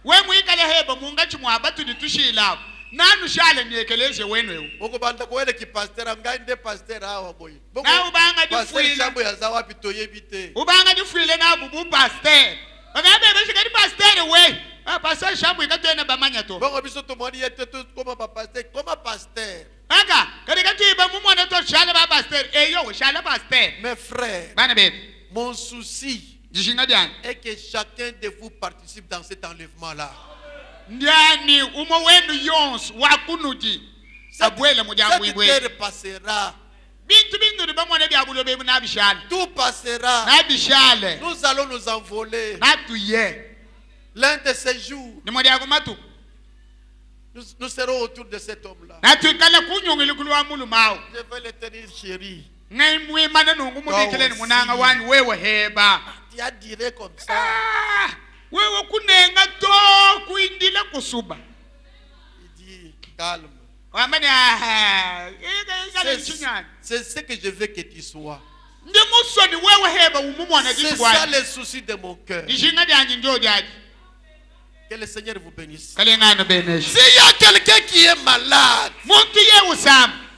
[SPEAKER 3] We muikale hebo mungachi mwabatu ditushila. Nanu shale ni ekelezi wenu.
[SPEAKER 4] Boko banda ko ele ki pasteur ngai nde pasteur awa boy.
[SPEAKER 3] Na ubanga
[SPEAKER 4] difuile. Pasteur ya za wapi toyebite.
[SPEAKER 3] Ubanga difuile na bubu pasteur. Bagabe beshika di pasteur we. Pasteur shambu ikatwena bamanya to.
[SPEAKER 4] Bongo biso to moni yete to comme pasteur, comme pasteur.
[SPEAKER 3] Aka, kadika tuiba mumwana to shala ba pasteur. Eyo shala pasteur.
[SPEAKER 4] Mes frères.
[SPEAKER 3] Bana bebe.
[SPEAKER 4] Mon souci est que chacun de vous participe dans cet enlèvement-là. Cette terre passera. Tout passera. Nous allons nous envoler. L'un de ces jours, nous serons autour de cet homme-là. Je vais le tenir chéri. Tu as diré comme ça. Il dit calme. C'est ce que je veux que tu sois. C'est ça le souci de mon cœur. Que le Seigneur vous bénisse. S'il y a quelqu'un qui est malade,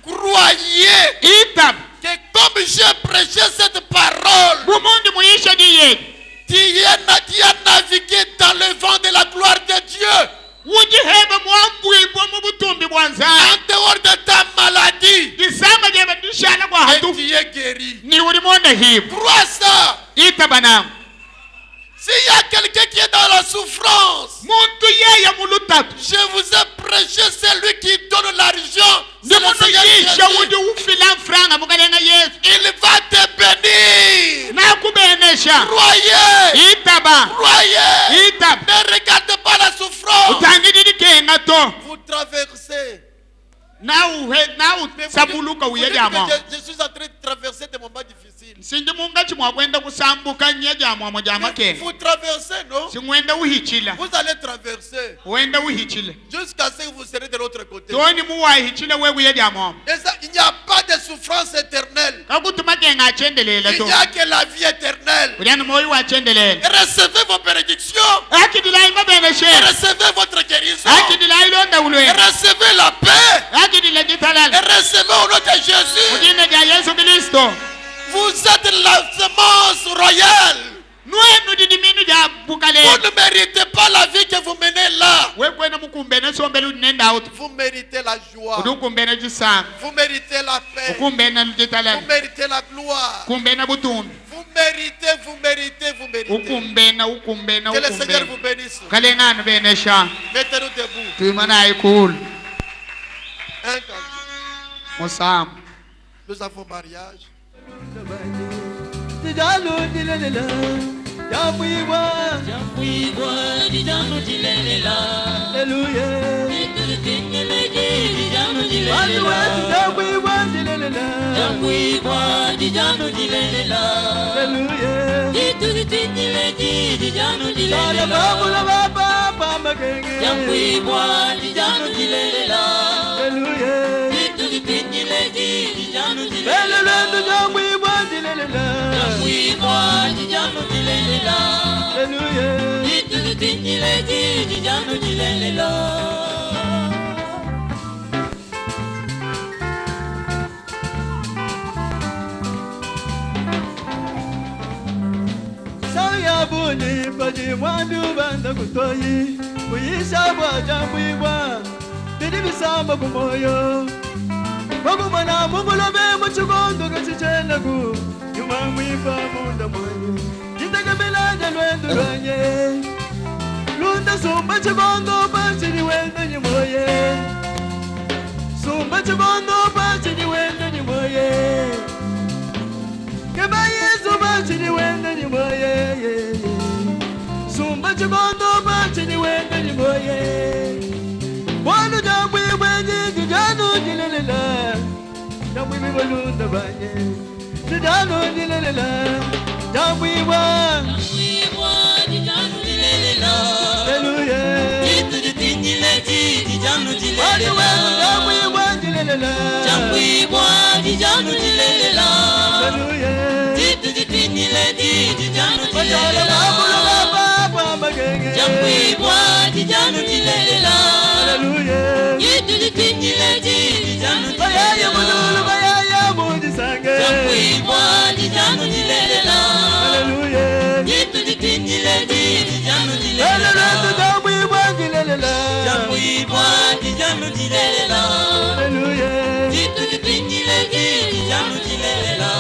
[SPEAKER 4] croyez que comme j'ai prêché cette parole, tu as navigué dans le vent de la gloire de Dieu. En dehors de ta maladie, et tu es guéri. Crois ça. S'il y a quelqu'un qui est dans la souffrance, je vous ai prêché celui qui donne l'argent. Il va te bénir. Croyez. Croyez. Ne regardez pas la souffrance. Vous traversez. Je suis en train de traverser des moments difficiles. Vous traversez, non? Vous allez traverser jusqu'à ce que vous serez de l'autre côté. Il n'y a pas de souffrance éternelle. Il n'y a que la vie éternelle. Recevez vos bénédictions. Recevez votre guérison. Recevez la paix. Et recevez au nom de Jésus. Vous êtes la semence royale. Vous ne méritez pas la vie que vous menez là. Vous méritez la joie. Vous méritez la paix. Vous méritez la gloire. Vous méritez. Que le Seigneur vous bénisse. Mettez-nous debout. Nous avons mariage.
[SPEAKER 5] Sayabuni padi wandu banda kutoyi kuyisaba jambuibwa bidi bisamba kumoyo bagumana mumulobe muchugondo gachichenagu yuma mwifa munda mwanyu jitagamela lwendo lwanye lunda sumba chigondo bachini wendo nyimoye sumba chigondo bachini wendo nyimoye kebaye sumba chini wendo nyimoye sumba chigondo bachini wendo nyimoye jambu balunda banye dijanu dilela jambu iwa
[SPEAKER 1] dijanu dilela
[SPEAKER 5] hallelujah
[SPEAKER 1] itu ditinile dijanu dilela
[SPEAKER 5] jambu iwa dilela
[SPEAKER 1] jambu iwa dijanu dilela
[SPEAKER 5] hallelujah
[SPEAKER 1] itu ditinile dijanu dilela jambu iwa dijanu dilela
[SPEAKER 5] hallelujah
[SPEAKER 1] itu ditinile dijanu
[SPEAKER 5] bayaya
[SPEAKER 1] dilela
[SPEAKER 5] mululu bayaya mudisange
[SPEAKER 1] jambu iwa dijanu dilela
[SPEAKER 5] hallelujah
[SPEAKER 1] itu ditinile dijanu dilela
[SPEAKER 5] hallelujah jambu iwa dilela
[SPEAKER 1] jambu iwa dijanu dilela
[SPEAKER 5] hallelujah
[SPEAKER 1] itu ditinile dijanu dilela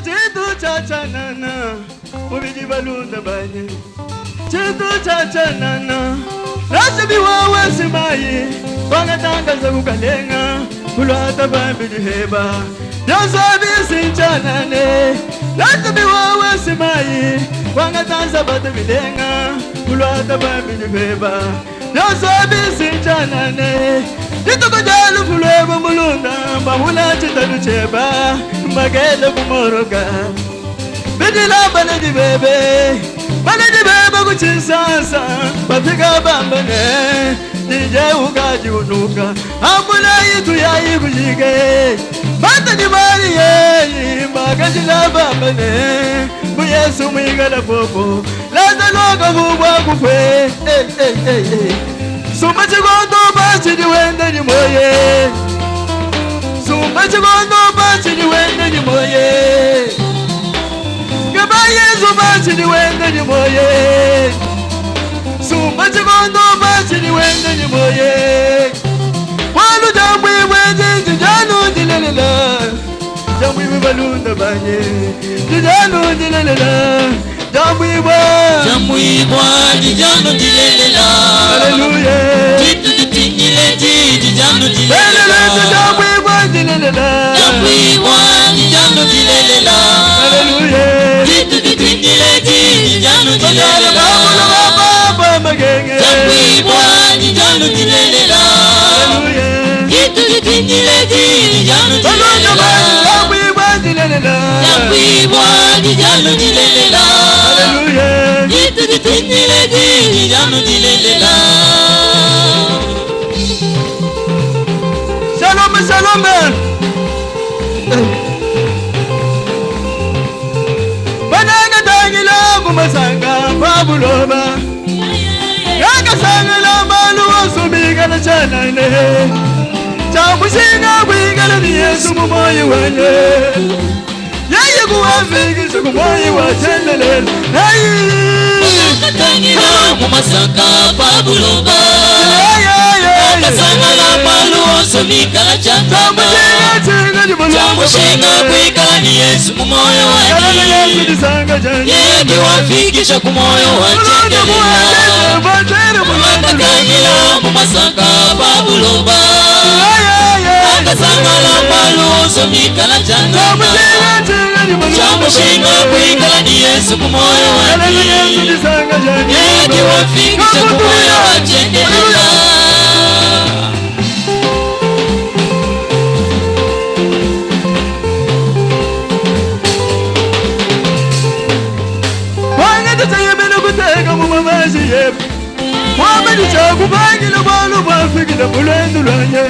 [SPEAKER 5] Chitu chacha nana, ubiji balunda banye. Chitu chacha nana, rasa biwa wasimayi, bangatanga za kukalenga, kulata bambidi heba. Yosa bisi chanane, rasa biwa wasimayi, bangatanga batabilenga, kulata bambidi heba. Yosa bisi chanane. Dito ko jalo fulego mulunda mahula chitalu cheba magele kumoroga bidila bane di bebe kuchisasa bafika bambane nije ugaji unuka amula yitu ya ibujige bata di mari ye magaji la bambane bu Yesu mwingala popo laza loga kubwa kufe Sumba chigondo basi di wende di moye Sumba chigondo basi di wende di moye Gaba Yesu basi di wende di moye Sumba chigondo basi di wende di moye Walu jambu iwende di janu di lelela Jambu iwe balunda banye Di janu di lelela Jambu iwa
[SPEAKER 1] dijanu dilela
[SPEAKER 5] Hallelujah
[SPEAKER 1] Jitu ditingile dijanu dilela
[SPEAKER 5] Hallelujah jambu iwa dilela
[SPEAKER 1] jambu iwa dijanu dilela
[SPEAKER 5] Hallelujah
[SPEAKER 1] Jitu ditingile dijanu dilela
[SPEAKER 5] Baba magenge
[SPEAKER 1] jambu iwa dijanu dilela
[SPEAKER 5] Hallelujah
[SPEAKER 1] Jitu ditingile dijanu dilela
[SPEAKER 5] jambu iwa dilela
[SPEAKER 1] jambu iwa dijanu dilela
[SPEAKER 5] Hallelujah
[SPEAKER 1] Jitu ditingile dijanu dilela
[SPEAKER 5] Shalom shalom Bananga tangila kumasanga babuloba Yaka sangala malu osubiga na chanane Chamushinga bwigala ni Yesu mumoyi wanye Yeye kuwafiki siku moyi wa chendelele
[SPEAKER 1] Katangila mumasanga babuloba Kasangala malu osumikala chantama Chamushinga kwikala ni Yesu mumoyo waki Yegi wafikisha kumoyo wachendelela Katangila mumasanga babuloba Kasangala malu osumikala chantama Chamushinga kwikala ni Yesu mumoyo waki Yegi wafikisha kumoyo wachendelela
[SPEAKER 5] Mwamedi chakubangile bwalu bwafikile mulwendu lwanye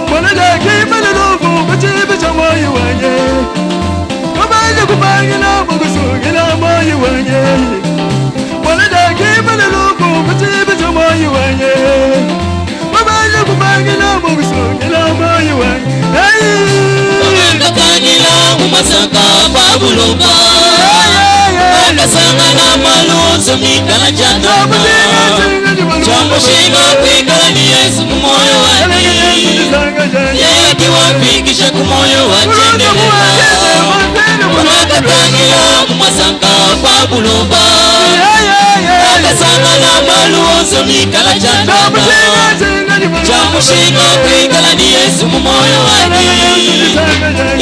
[SPEAKER 5] Mwana jakimele lufu kuchibi cha moyi wanye Mwamedi kubangila mukusungila moyi wanye Mwana jakimele lufu kuchibi cha moyi wanye Mwamedi kubangila mukusungila moyi wanye
[SPEAKER 1] Kakangila mumasaka babuloba Kasangana maluzo mikala chantama Chamushinga kwikala ni Yesu mumoyo waki Yegi wafikisha kumoyo wachendelela Kakangila mumasaka babuloba Kasangana maluzo mikala chantama Chamushinga kwikala ni Yesu mumoyo waki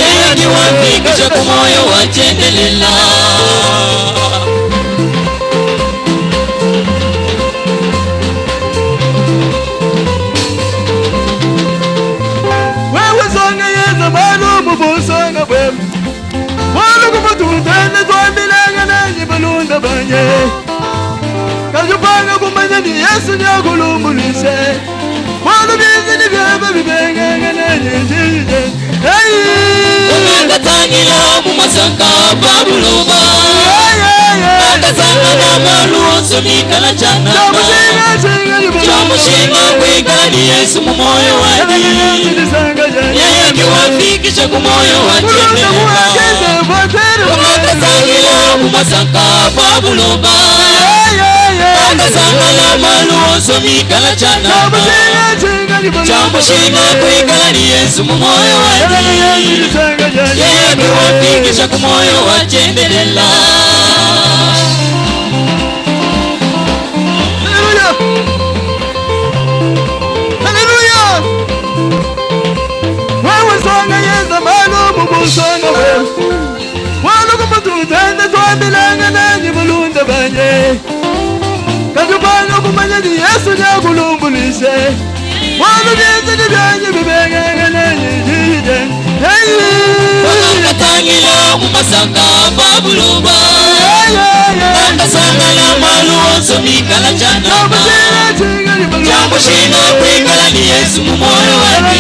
[SPEAKER 1] Yegi wafikisha kumoyo wachendelela
[SPEAKER 5] balunda banye kajupanga kumanya ni Yesu nyakulumbulishe mwana bizi ni byaba bibengenge nenye
[SPEAKER 1] Katangila mumasanga babuluba Akazanga na maluoso nikala jana Chamushinga kwigala ni Yesu mumoyo wadi Yeye kiwafikisha kumoyo wadi Akazangila mumasanga babuluba Akazanga na maluoso nikala jana Chamushinga kwigala ni Yesu mumoyo wadi Yeye kiwafikisha kumoyo wajendelela
[SPEAKER 5] Hallelujah wewe songa yeza malo mubusonga wewe wano kumatutende twambilanga nanyi bulunda banye kajupanga kumanya ni Yesu nyakulumbulishe wano byenze ni byanye bibengenge nanyi jije
[SPEAKER 1] Akatangila mumasanga babuluba Akasangala maluoso nikala jana Chamushinga kwigala ni Yesu mumoyo wadi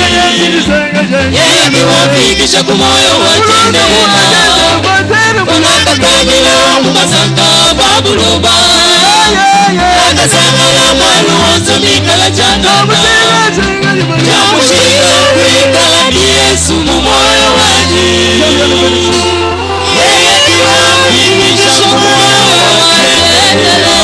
[SPEAKER 1] Yeye kiwafikisha kumoyo wajendelela Akatangila mumasanga babuluba Akasangala maluoso nikala jana Chamushinga kwigala ni Yesu mumoyo wadi Yeye kiwafikisha kumoyo wajendelela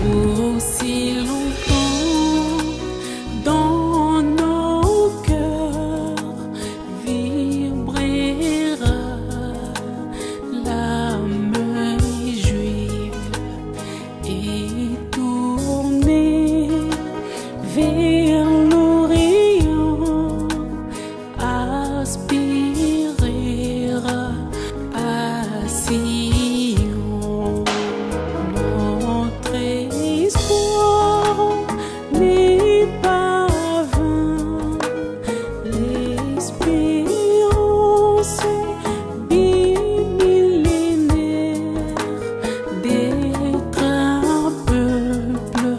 [SPEAKER 6] Aussi longtemps dans nos cœurs vibrera l'âme juive et tournée vers l'Orient, aspire